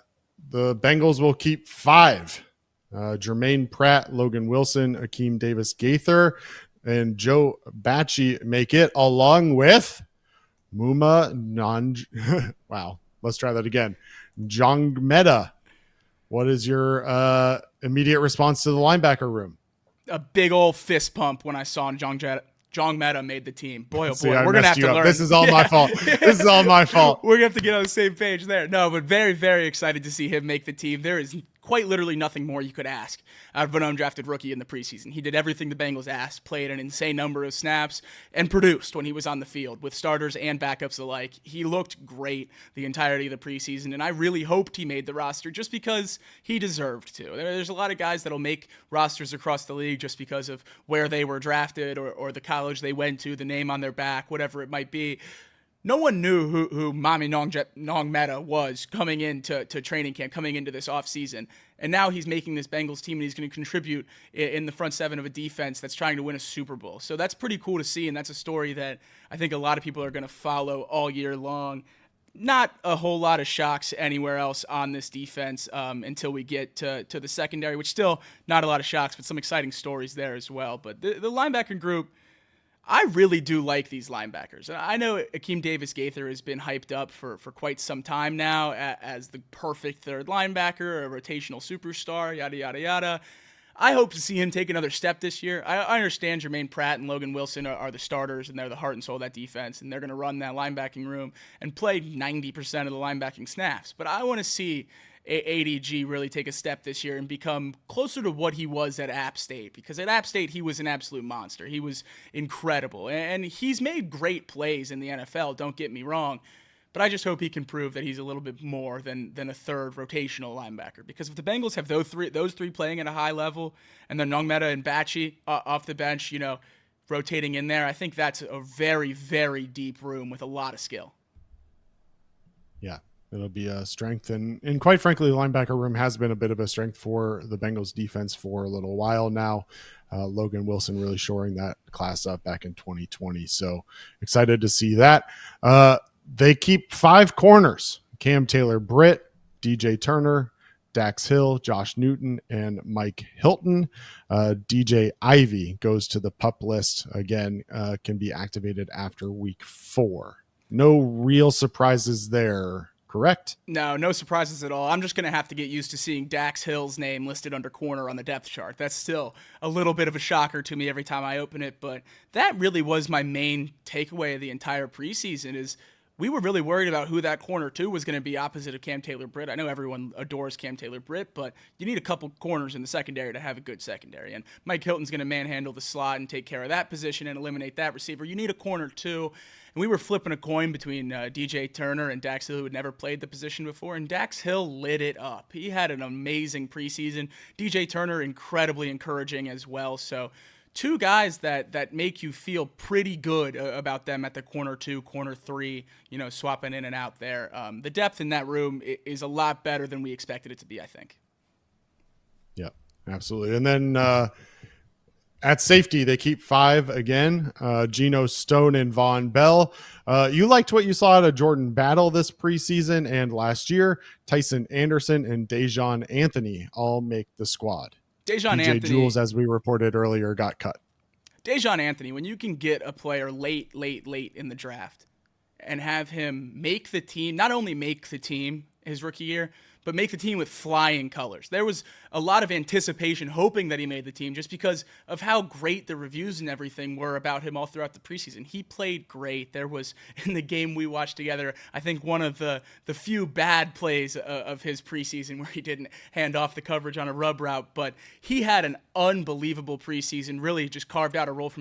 Bengals will keep 5. Jermaine Pratt, Logan Wilson, Akeem Davis-Gaither, and Joe Bachie make it, along with wow, let's try that again. Njongmeta. What is your immediate response to the linebacker room? A big old fist pump when I saw Njongmeta made the team. Boy, oh boy, See, we're going to have to learn. This is all my fault. This is all my fault. We're going to have to get on the same page there. No, but very, very excited to see him make the team. There is quite literally nothing more you could ask out of an undrafted rookie in the preseason. He did everything the Bengals asked, played an insane number of snaps, and produced when he was on the field with starters and backups alike. He looked great the entirety of the preseason, and I really hoped he made the roster just because he deserved to. There's a lot of guys that'll make rosters across the league just because of where they were drafted or the college they went to, the name on their back, whatever it might be. No one knew who Maema Njongmeta was coming into training camp, coming into this offseason. And now he's making this Bengals team, and he's going to contribute in the front seven of a defense that's trying to win a Super Bowl. So that's pretty cool to see, and that's a story that I think a lot of people are going to follow all year long. Not a whole lot of shocks anywhere else on this defense until we get to the secondary, which still not a lot of shocks, but some exciting stories there as well. But the linebacker group, I really do like these linebackers. I know Akeem Davis-Gaither has been hyped up for quite some time now as the perfect third linebacker, a rotational superstar, yada, yada, yada. I hope to see him take another step this year. I understand Jermaine Pratt and Logan Wilson are the starters, and they're the heart and soul of that defense, and they're going to run that linebacking room and play 90% of the linebacking snaps. But I want to see ADG really take a step this year and become closer to what he was at App State, because at App State he was an absolute monster. He was incredible, and he's made great plays in the NFL, don't get me wrong, but I just hope he can prove that he's a little bit more than a third rotational linebacker, because if the Bengals have those three playing at a high level, and then Njongmeta and Bachie off the bench, rotating in there, I think that's a very, very deep room with a lot of skill. Yeah. It'll be a strength. And quite frankly, the linebacker room has been a bit of a strength for the Bengals defense for a little while now. Logan Wilson really shoring that class up back in 2020. So excited to see that. They keep 5 corners: Cam Taylor-Britt, DJ Turner, Dax Hill, Josh Newton, and Mike Hilton. DJ Ivy goes to the PUP list again, can be activated after week 4. No real surprises there. Correct? No surprises at all. I'm just going to have to get used to seeing Dax Hill's name listed under corner on the depth chart. That's still a little bit of a shocker to me every time I open it, but that really was my main takeaway of the entire preseason is we were really worried about who that corner 2 was going to be opposite of Cam Taylor-Britt. I know everyone adores Cam Taylor-Britt, but you need a couple corners in the secondary to have a good secondary, and Mike Hilton's going to manhandle the slot and take care of that position and eliminate that receiver. You need a corner 2. And we were flipping a coin between DJ Turner and Dax Hill, who had never played the position before, and Dax Hill lit it up. He had an amazing preseason. DJ Turner, incredibly encouraging as well. So 2 guys that make you feel pretty good about them at the corner 2, corner 3, swapping in and out there. The depth in that room is a lot better than we expected it to be, I think. Absolutely. And then at safety, they keep 5 again. Geno Stone and Von Bell. You liked what you saw out of Jordan Battle this preseason and last year. Tyson Anderson and Dejon Anthony all make the squad. Dejon PJ Anthony, Jules, as we reported earlier, got cut. Dejon Anthony, when you can get a player late in the draft and have him make the team, not only make the team his rookie year, but make the team with flying colors. There was a lot of anticipation, hoping that he made the team just because of how great the reviews and everything were about him all throughout the preseason. He played great. There was, in the game we watched together, I think one of the few bad plays of his preseason where he didn't hand off the coverage on a rub route, but he had an unbelievable preseason, really just carved out a role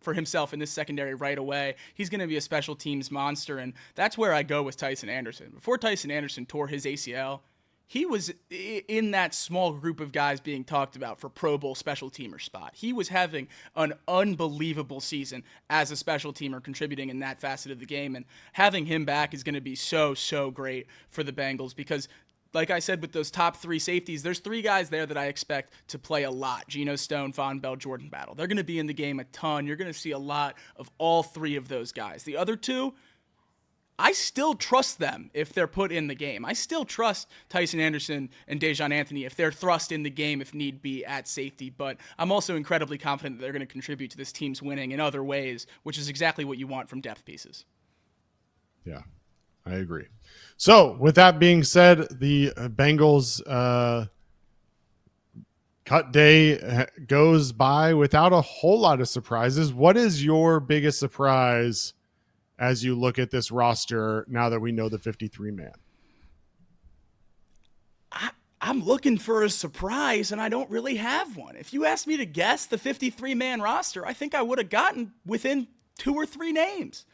for himself in this secondary right away. He's going to be a special teams monster, and that's where I go with Tyson Anderson. Before Tyson Anderson tore his ACL, he was in that small group of guys being talked about for Pro Bowl special teamer spot. He was having an unbelievable season as a special teamer, contributing in that facet of the game, and having him back is going to be so great for the Bengals because, like I said, with those top 3 safeties, there's 3 guys there that I expect to play a lot. Geno Stone, Von Bell, Jordan Battle. They're going to be in the game a ton. You're going to see a lot of all 3 of those guys. The other 2, I still trust them if they're put in the game. I still trust Tyson Anderson and Dejon Anthony if they're thrust in the game if need be at safety, but I'm also incredibly confident that they're going to contribute to this team's winning in other ways, which is exactly what you want from depth pieces. Yeah, I agree. So with that being said, the Bengals cut day goes by without a whole lot of surprises. What is your biggest surprise as you look at this roster now that we know the 53-man? I'm looking for a surprise, and I don't really have one. If you asked me to guess the 53-man roster, I think I would have gotten within 2 or 3 names.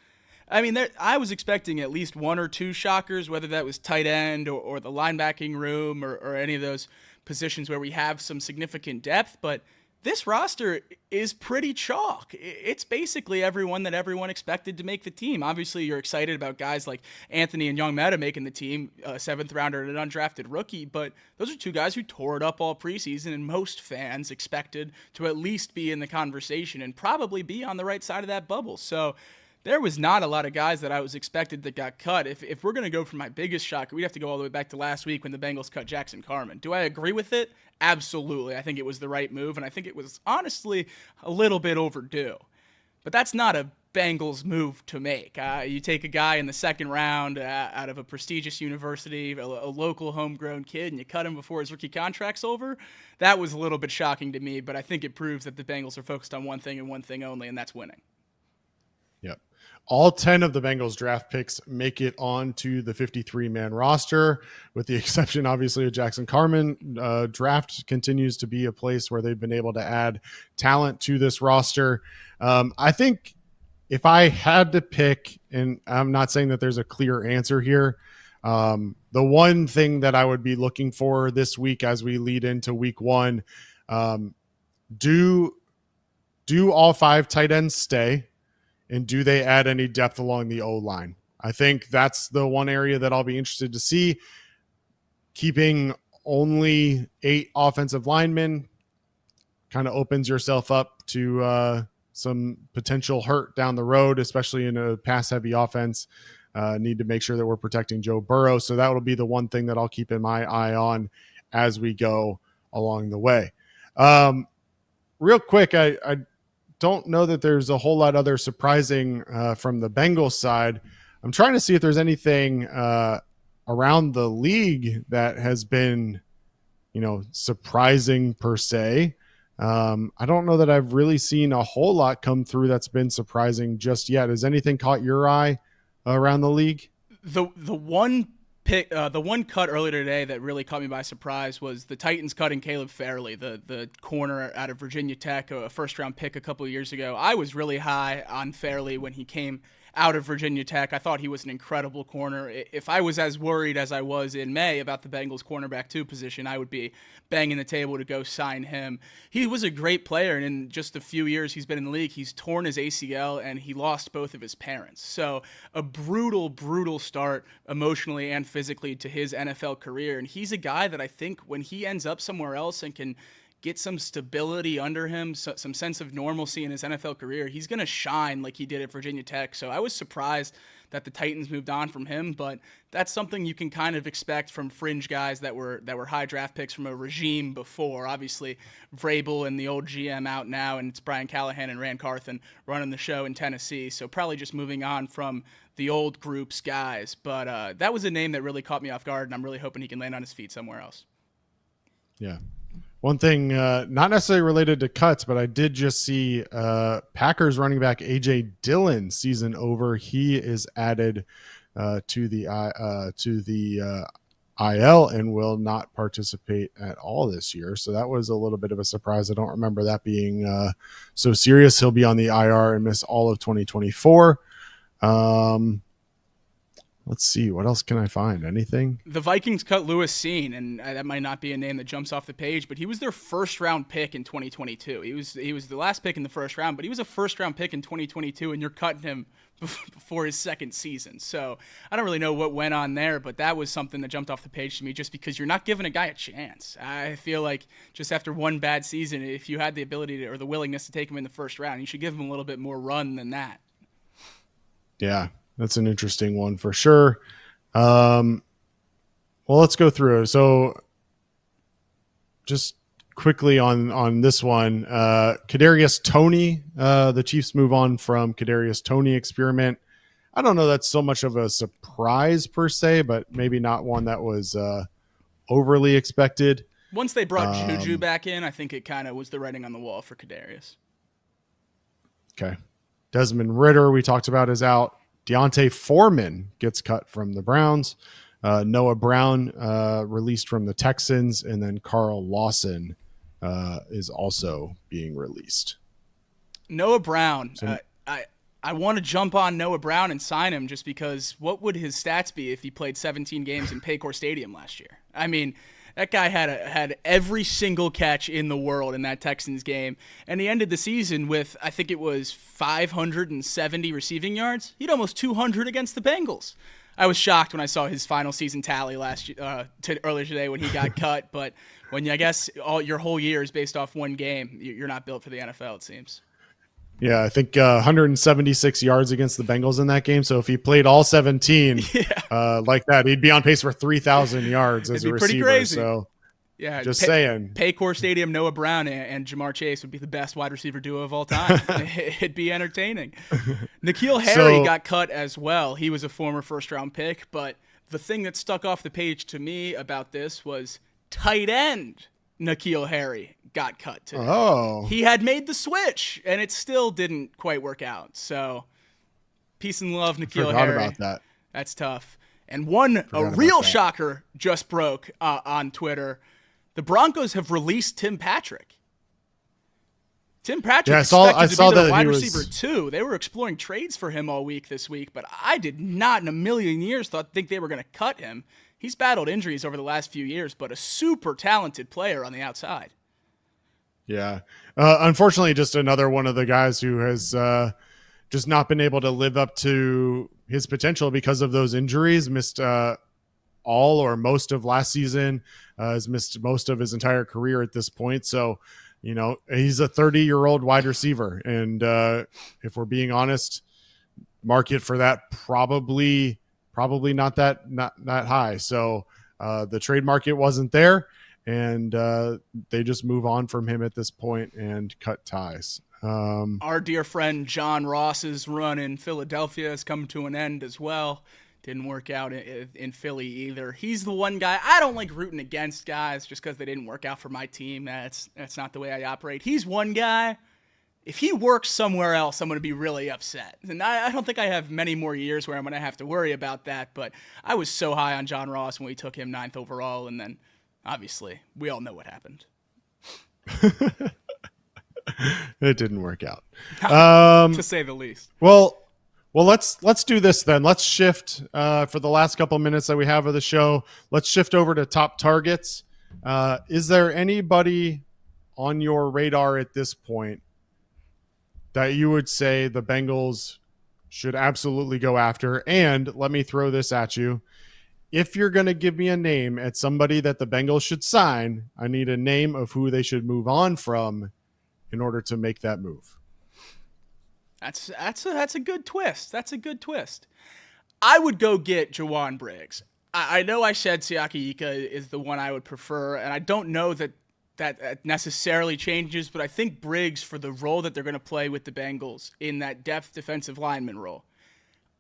I mean, I was expecting at least 1 or 2 shockers, whether that was tight end or the linebacking room or any of those positions where we have some significant depth, but this roster is pretty chalk. It's basically everyone that everyone expected to make the team. Obviously, you're excited about guys like Anthony and Njongmeta making the team, a 7th rounder and an undrafted rookie, but those are 2 guys who tore it up all preseason, and most fans expected to at least be in the conversation and probably be on the right side of that bubble. So there was not a lot of guys that I was expected that got cut. If we're going to go for my biggest shocker, we'd have to go all the way back to last week when the Bengals cut Jackson Carman. Do I agree with it? Absolutely. I think it was the right move, and I think it was honestly a little bit overdue. But that's not a Bengals move to make. You take a guy in the 2nd round out of a prestigious university, a local homegrown kid, and you cut him before his rookie contract's over. That was a little bit shocking to me, but I think it proves that the Bengals are focused on one thing and one thing only, and that's winning. Yep. All 10 of the Bengals draft picks make it onto the 53-man roster, with the exception, obviously, of Jackson Carman. Draft continues to be a place where they've been able to add talent to this roster. I think if I had to pick, and I'm not saying that there's a clear answer here, the one thing that I would be looking for this week as we lead into week 1, do all 5 tight ends stay? And do they add any depth along the O-line? I think that's the one area that I'll be interested to see. Keeping only 8 offensive linemen kind of opens yourself up to some potential hurt down the road, especially in a pass-heavy offense. Need to make sure that we're protecting Joe Burrow. So that will be the one thing that I'll keep in my eye on as we go along the way. Real quick, I don't know that there's a whole lot other surprising from the Bengals side. I'm trying to see if there's anything around the league that has been, surprising per se. I don't know that I've really seen a whole lot come through that's been surprising just yet. Has anything caught your eye around the league? The one pick, the one cut earlier today that really caught me by surprise was the Titans cutting Caleb Farley, the corner out of Virginia Tech, a first-round pick a couple of years ago. I was really high on Farley when he came out of Virginia Tech. I thought he was an incredible corner. If I was as worried as I was in May about the Bengals cornerback 2 position, I would be banging the table to go sign him. He was a great player, and in just a few years he's been in the league, he's torn his ACL and he lost both of his parents. So a brutal start emotionally and physically to his NFL career. And he's a guy that I think when he ends up somewhere else and can get some stability under him, some sense of normalcy in his NFL career, he's going to shine like he did at Virginia Tech. So I was surprised that the Titans moved on from him, but that's something you can kind of expect from fringe guys that were high draft picks from a regime before. Obviously, Vrabel and the old GM out now, and it's Brian Callahan and Rand Carthen running the show in Tennessee. So probably just moving on from the old group's guys. But that was a name that really caught me off guard, and I'm really hoping he can land on his feet somewhere else. Yeah. One thing, not necessarily related to cuts, but I did just see Packers running back A.J. Dillon season over. He is added to the IL and will not participate at all this year. So that was a little bit of a surprise. I don't remember that being so serious. He'll be on the IR and miss all of 2024. Let's see. What else can I find? Anything? The Vikings cut Lewis Seen, and that might not be a name that jumps off the page, but he was their first-round pick in 2022. He was the last pick in the first round, but he was a first-round pick in 2022, and you're cutting him before his second season. So I don't really know what went on there, but that was something that jumped off the page to me just because you're not giving a guy a chance. I feel like just after one bad season, if you had the ability to, or the willingness to take him in the first round, you should give him a little bit more run than that. Yeah. That's an interesting one for sure. Well, let's go through. So just quickly on this one, Kadarius Toney, the Chiefs move on from Kadarius Toney experiment. I don't know that's so much of a surprise per se, but maybe not one that was overly expected. Once they brought Juju back in, I think it kind of was the writing on the wall for Kadarius. Okay. Desmond Ridder, we talked about, is out. Deontay Foreman gets cut from the Browns. Noah Brown released from the Texans, and then Carl Lawson is also being released. Noah Brown. I want to jump on Noah Brown and sign him just because what would his stats be if he played 17 games in Paycor Stadium last year? I mean, that guy had every single catch in the world in that Texans game, and he ended the season with, I think it was 570 receiving yards. He had almost 200 against the Bengals. I was shocked when I saw his final season tally earlier today when he got cut, but when I guess your whole year is based off one game, you're not built for the NFL, it seems. Yeah, I think 176 yards against the Bengals in that game. So if he played all 17 like that, he'd be on pace for 3,000 yards as a receiver. Pretty crazy. So yeah, just saying. Paycor Stadium, Noah Brown and Jamar Chase would be the best wide receiver duo of all time. It'd be entertaining. N'Keal Harry got cut as well. He was a former first-round pick, but the thing that stuck off the page to me about this was tight end N'Keal Harry got cut today. Oh. He had made the switch, and it still didn't quite work out. So, peace and love, N'Keal Harry. Forgot about that. That's tough. And a real shocker just broke on Twitter. The Broncos have released Tim Patrick. Tim Patrick expected to be their wide receiver too. They were exploring trades for him all week this week, but I did not in a million years think they were going to cut him. He's battled injuries over the last few years, but a super talented player on the outside. Yeah. Unfortunately, just another one of the guys who has just not been able to live up to his potential because of those injuries. Missed all or most of last season, has missed most of his entire career at this point. So, he's a 30-year-old wide receiver. And if we're being honest, market for that probably not that high. So the trade market wasn't there, and they just move on from him at this point and cut ties. Our dear friend John Ross's run in Philadelphia has come to an end as well. Didn't work out in Philly either. He's the one guy I don't like rooting against guys just because they didn't work out for my team. That's not the way I operate. He's one guy. If he works somewhere else, I'm going to be really upset. And I don't think I have many more years where I'm going to have to worry about that. But I was so high on John Ross when we took him 9th overall. And then, obviously, we all know what happened. It didn't work out. To say the least. Well, let's do this then. Let's shift for the last couple minutes that we have of the show. Let's shift over to top targets. Is there anybody on your radar at this point that you would say the Bengals should absolutely go after? And let me throw this at you. if you're going to give me a name at somebody that the Bengals should sign, I need a name of who they should move on from in order to make that move. That's a good twist. That's a good twist. I would go get Jawan Briggs. I know I said Siaki Ika is the one I would prefer, and I don't know that necessarily changes, but I think Briggs, for the role that they're going to play with the Bengals in that depth defensive lineman role,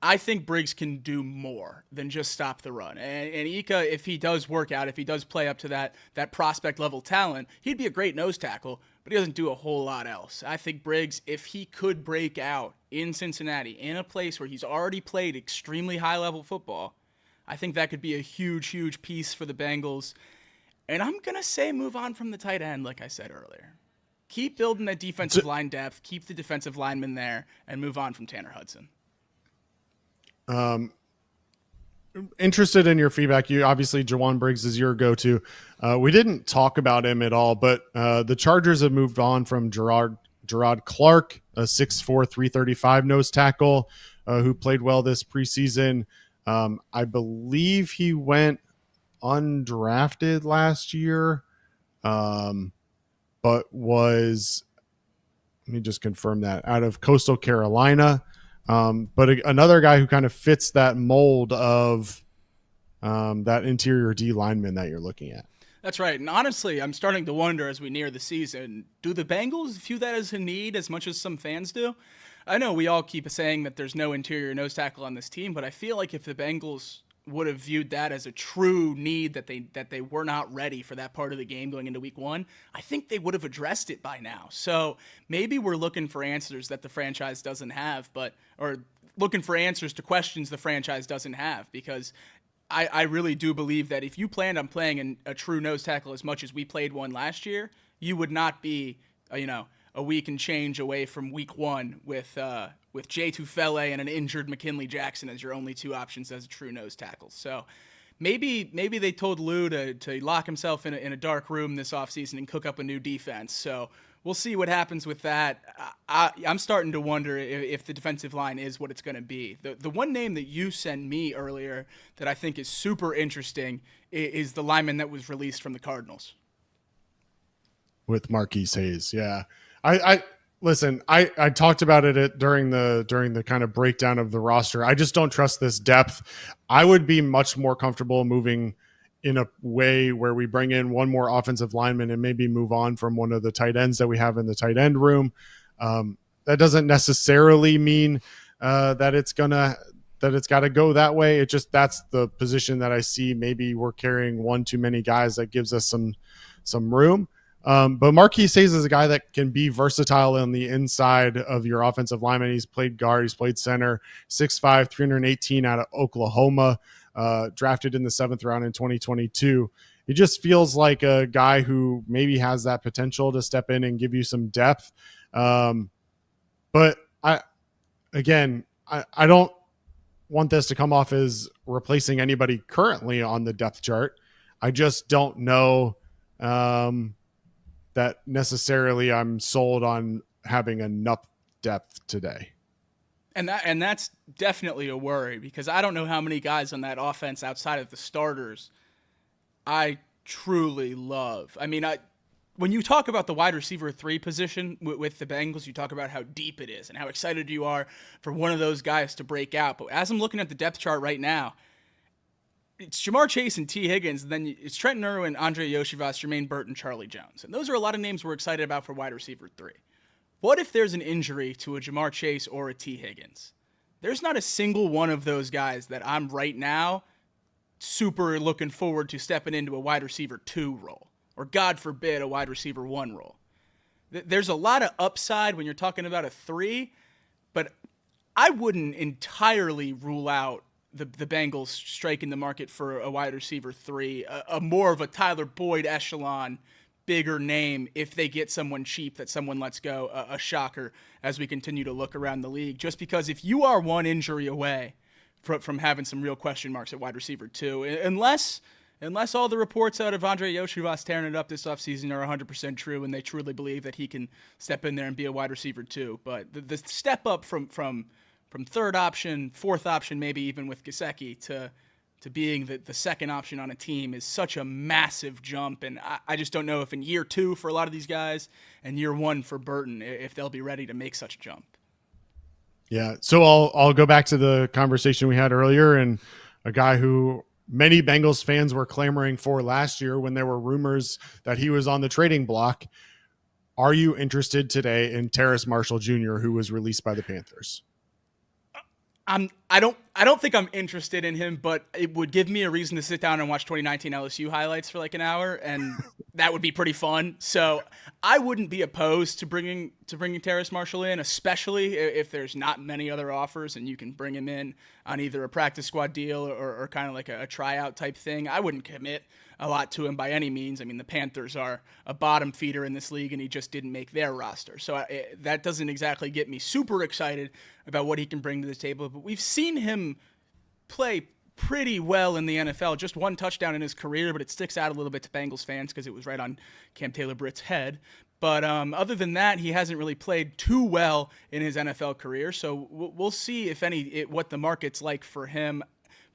I think Briggs can do more than just stop the run. And Ika, if he does work out, if he does play up to that prospect level talent, he'd be a great nose tackle, but he doesn't do a whole lot else. I think Briggs, if he could break out in Cincinnati, in a place where he's already played extremely high level football, I think that could be a huge, huge piece for the Bengals. And I'm going to say move on from the tight end, like I said earlier. Keep building that defensive line depth, keep the defensive lineman there, and move on from Tanner Hudson. Interested in your feedback. You obviously, Jawan Briggs is your go-to. We didn't talk about him at all, but the Chargers have moved on from Gerard Clark, a 6'4", 335 nose tackle who played well this preseason. I believe he went undrafted last year, but was, let me just confirm that, out of Coastal Carolina. But another guy who kind of fits that mold of that interior D lineman that you're looking at. That's right. And honestly, I'm starting to wonder as we near the season, do the Bengals view that as a need as much as some fans do? I know we all keep saying that there's no interior nose tackle on this team, but I feel like if the Bengals would have viewed that as a true need, that they were not ready for that part of the game going into week one, I think they would have addressed it by now. So maybe we're looking for answers that the franchise doesn't have, or looking for answers to questions the franchise doesn't have, because I really do believe that if you planned on playing a true nose tackle as much as we played one last year, you would not be, a week and change away from week one with Jay Tufele and an injured McKinley Jackson as your only two options as a true nose tackle. So maybe they told Lou to lock himself in a dark room this offseason and cook up a new defense. So we'll see what happens with that. I'm starting to wonder if the defensive line is what it's going to be. The one name that you sent me earlier that I think is super interesting is the lineman that was released from the Cardinals. With Marquise Hayes, yeah. I listen, I talked about it during the kind of breakdown of the roster. I just don't trust this depth. I would be much more comfortable moving in a way where we bring in one more offensive lineman and maybe move on from one of the tight ends that we have in the tight end room. That doesn't necessarily mean that it's got to go that way. It just, that's the position that I see. Maybe we're carrying one too many guys. That gives us some room. But Marquise Hayes is a guy that can be versatile on the inside of your offensive lineman. He's played guard, he's played center, 6'5", 318 out of Oklahoma, drafted in the 7th round in 2022. He just feels like a guy who maybe has that potential to step in and give you some depth. But I don't want this to come off as replacing anybody currently on the depth chart. I just don't know that necessarily I'm sold on having enough depth today. And that's definitely a worry, because I don't know how many guys on that offense outside of the starters I truly love. I mean, when you talk about the wide receiver 3 position with the Bengals, you talk about how deep it is and how excited you are for one of those guys to break out. But as I'm looking at the depth chart right now, it's Jamar Chase and T. Higgins, and then it's Trent Irwin, Andre Yoshivas, Jermaine Burton, Charlie Jones. And those are a lot of names we're excited about for wide receiver 3. What if there's an injury to a Jamar Chase or a T. Higgins? There's not a single one of those guys that I'm right now super looking forward to stepping into a wide receiver 2 role, or God forbid, a wide receiver 1 role. There's a lot of upside when you're talking about a 3, but I wouldn't entirely rule out the Bengals striking the market for a wide receiver 3, a more of a Tyler Boyd echelon, bigger name if they get someone cheap that someone lets go, a shocker as we continue to look around the league. Just because if you are one injury away from having some real question marks at wide receiver 2, unless all the reports out of Andre Yoshivas tearing it up this offseason are 100% true and they truly believe that he can step in there and be a wide receiver 2. But the step up from third option, fourth option, maybe even with Gesicki to to being the second option on a team is such a massive jump. And I just don't know if in year 2 for a lot of these guys and year 1 for Burton, if they'll be ready to make such a jump. Yeah. So I'll go back to the conversation we had earlier, and a guy who many Bengals fans were clamoring for last year when there were rumors that he was on the trading block. Are you interested today in Terrace Marshall Jr., who was released by the Panthers? I don't think I'm interested in him, but it would give me a reason to sit down and watch 2019 LSU highlights for like an hour, and that would be pretty fun. So I wouldn't be opposed to bringing Terrace Marshall in, especially if there's not many other offers and you can bring him in on either a practice squad deal or kind of like a tryout type thing. I wouldn't commit a lot to him by any means. I mean, the Panthers are a bottom feeder in this league, and he just didn't make their roster. So that doesn't exactly get me super excited about what he can bring to the table. But we've seen him play pretty well in the NFL. Just 1 touchdown in his career, but it sticks out a little bit to Bengals fans because it was right on Cam Taylor-Britt's head. But other than that, he hasn't really played too well in his NFL career. So we'll see what the market's like for him.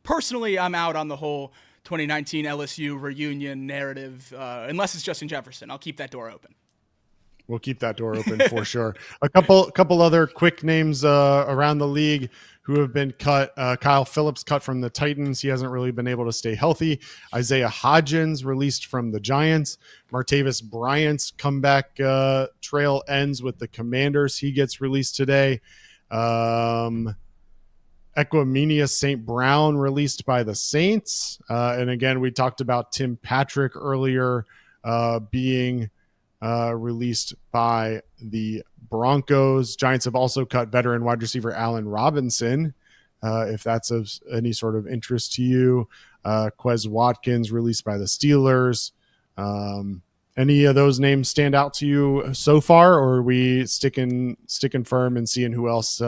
Personally, I'm out on the whole 2019 LSU reunion narrative, unless it's Justin Jefferson. I'll keep that door open. We'll keep that door open for sure. A couple other quick names around the league who have been cut. Kyle Phillips cut from the Titans. He hasn't really been able to stay healthy. Isaiah Hodgins released from the Giants. Martavis Bryant's comeback trail ends with the Commanders. He gets released today. Equimenius St. Brown released by the Saints. And again, we talked about Tim Patrick earlier being released by the Broncos. Giants have also cut veteran wide receiver Allen Robinson, if that's of any sort of interest to you. Quez Watkins released by the Steelers. Any of those names stand out to you so far, or are we sticking firm and seeing who else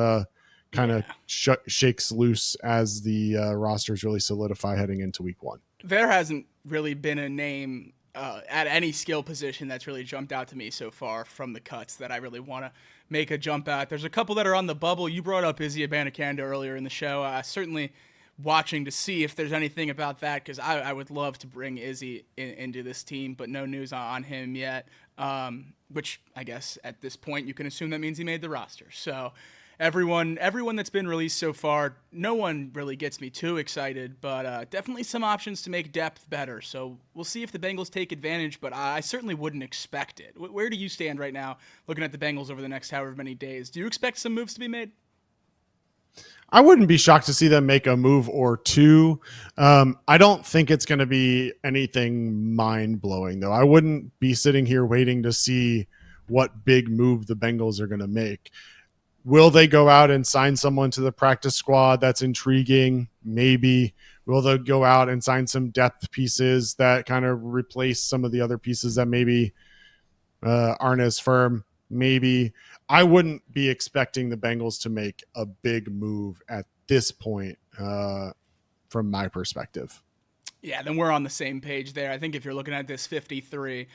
shakes loose as the rosters really solidify heading into week 1? There hasn't really been a name at any skill position that's really jumped out to me so far from the cuts that I really want to make a jump at. There's a couple that are on the bubble. You brought up Izzy Abanikanda earlier in the show. Certainly watching to see if there's anything about that, because I would love to bring Izzy into this team, but no news on him yet, which I guess at this point you can assume that means he made the roster. So everyone that's been released so far, no one really gets me too excited, but definitely some options to make depth better. So we'll see if the Bengals take advantage, but I certainly wouldn't expect it. Where do you stand right now looking at the Bengals over the next however many days? Do you expect some moves to be made? I wouldn't be shocked to see them make a move or two. I don't think it's going to be anything mind-blowing, though. I wouldn't be sitting here waiting to see what big move the Bengals are going to make. Will they go out and sign someone to the practice squad that's intriguing? Maybe. Will they go out and sign some depth pieces that kind of replace some of the other pieces that maybe aren't as firm? Maybe. I wouldn't be expecting the Bengals to make a big move at this point from my perspective. Yeah, then we're on the same page there. I think if you're looking at this 53,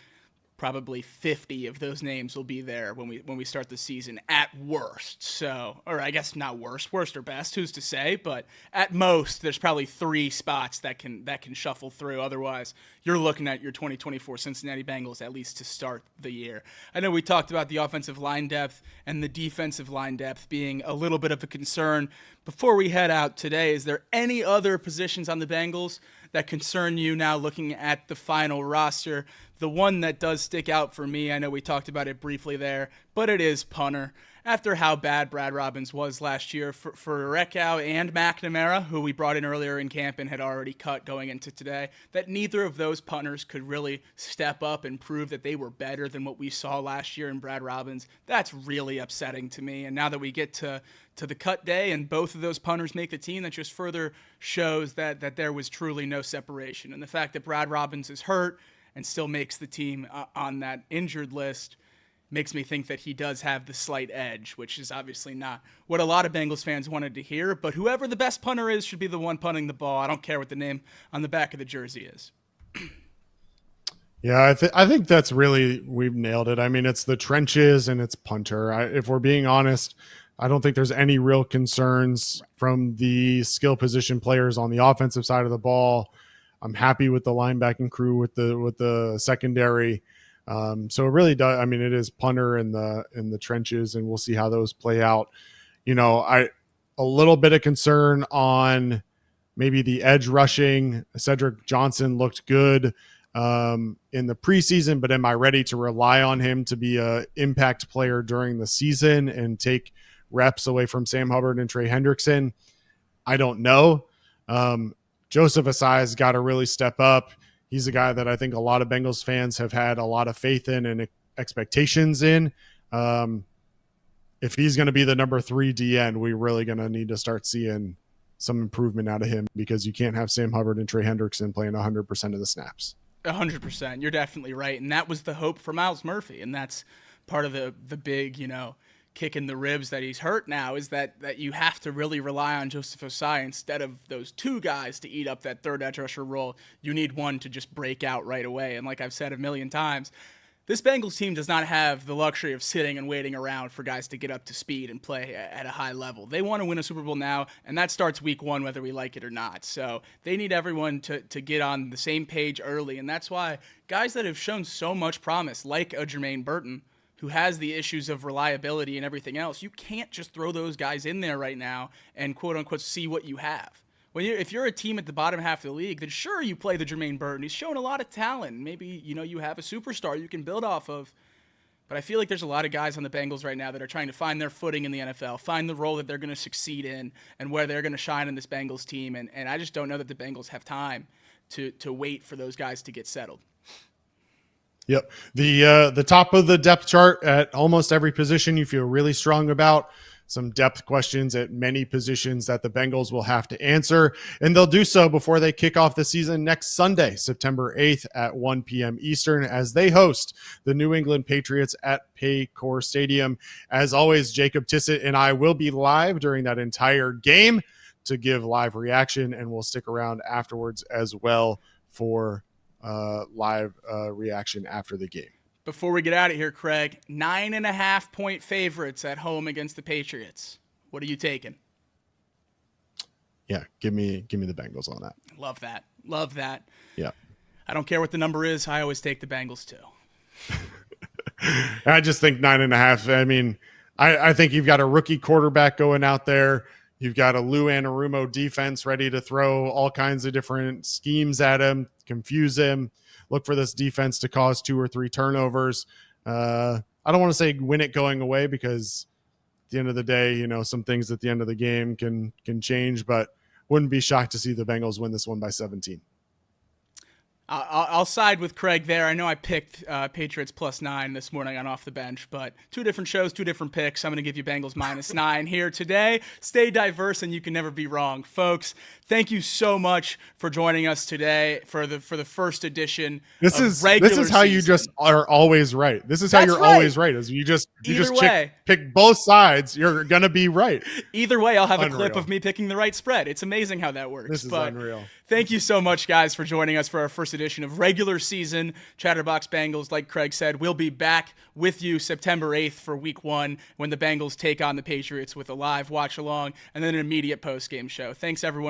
probably 50 of those names will be there when we start the season at worst. So, or I guess not worst or best, who's to say, but at most there's probably 3 spots that can shuffle through. Otherwise, you're looking at your 2024 Cincinnati Bengals at least to start the year. I know we talked about the offensive line depth and the defensive line depth being a little bit of a concern. Before we head out today, is there any other positions on the Bengals that concern you now looking at the final roster? The one that does stick out for me, I know we talked about it briefly there, but it is punter. After how bad Brad Robbins was last year for Rekow and McNamara, who we brought in earlier in camp and had already cut going into today, that neither of those punters could really step up and prove that they were better than what we saw last year in Brad Robbins. That's really upsetting to me. And now that we get to the cut day and both of those punters make the team, that just further shows that there was truly no separation. And the fact that Brad Robbins is hurt and still makes the team on that injured list makes me think that he does have the slight edge, which is obviously not what a lot of Bengals fans wanted to hear. But whoever the best punter is should be the one punting the ball. I don't care what the name on the back of the jersey is. Yeah, I think that's really, we've nailed it. I mean, it's the trenches and it's punter. If we're being honest, I don't think there's any real concerns from the skill position players on the offensive side of the ball. I'm happy with the linebacking crew with the secondary. So it really does. I mean, it is punter in the trenches, and we'll see how those play out. A little bit of concern on maybe the edge rushing. Cedric Johnson looked good in the preseason, but am I ready to rely on him to be an impact player during the season and take reps away from Sam Hubbard and Trey Hendrickson? I don't know. Joseph Asai's got to really step up. He's a guy that I think a lot of Bengals fans have had a lot of faith in and expectations in. If he's going to be the number 3 DN, we're really going to need to start seeing some improvement out of him, because you can't have Sam Hubbard and Trey Hendrickson playing 100% of the snaps. 100%. You're definitely right. And that was the hope for Miles Murphy. And that's part of the big, kick in the ribs that he's hurt now, is that you have to really rely on Joseph Asai instead of those 2 guys to eat up that third edge rusher role. You need one to just break out right away. And like I've said a million times, this Bengals team does not have the luxury of sitting and waiting around for guys to get up to speed and play at a high level. They want to win a Super Bowl now, and that starts week 1, whether we like it or not. So they need everyone to get on the same page early, and that's why guys that have shown so much promise, like a Jermaine Burton, who has the issues of reliability and everything else, you can't just throw those guys in there right now and quote-unquote see what you have. If you're a team at the bottom half of the league, then sure, you play the Jermaine Burton. He's shown a lot of talent. Maybe, you have a superstar you can build off of. But I feel like there's a lot of guys on the Bengals right now that are trying to find their footing in the NFL, find the role that they're going to succeed in, and where they're going to shine in this Bengals team. And I just don't know that the Bengals have time to wait for those guys to get settled. Yep. The top of the depth chart at almost every position you feel really strong about. Some depth questions at many positions that the Bengals will have to answer, and they'll do so before they kick off the season next Sunday, September 8th at 1 p.m. Eastern, as they host the New England Patriots at Paycor Stadium. As always, Jacob Tissett and I will be live during that entire game to give live reaction, and we'll stick around afterwards as well for live reaction after the game. Before we get out of here, Craig, 9.5-point favorites at home against the Patriots. What are you taking? Yeah, give me the Bengals on that. Love that. Love that. Yeah. I don't care what the number is. I always take the Bengals too. I just think 9.5. I mean, I think you've got a rookie quarterback going out there. You've got a Lou Anarumo defense ready to throw all kinds of different schemes at him, confuse him. Look for this defense to cause 2 or 3 turnovers. I don't want to say win it going away, because at the end of the day, some things at the end of the game can change, but wouldn't be shocked to see the Bengals win this one by 17. I'll side with Craig there. I know I picked Patriots +9 this morning on Off the Bench, but 2 different shows, 2 different picks. I'm going to give you Bengals -9 here today. Stay diverse, and you can never be wrong. Folks, thank you so much for joining us today for the first edition This is how you just are always right. This is how you're always right. Is you just pick both sides, you're going to be right. Either way, I'll have a clip of me picking the right spread. It's amazing how that works. This is unreal. Thank you so much, guys, for joining us for our first edition of regular season Chatterbox Bengals. Like Craig said, we'll be back with you September 8th for week 1, when the Bengals take on the Patriots with a live watch along and then an immediate post-game show. Thanks, everyone,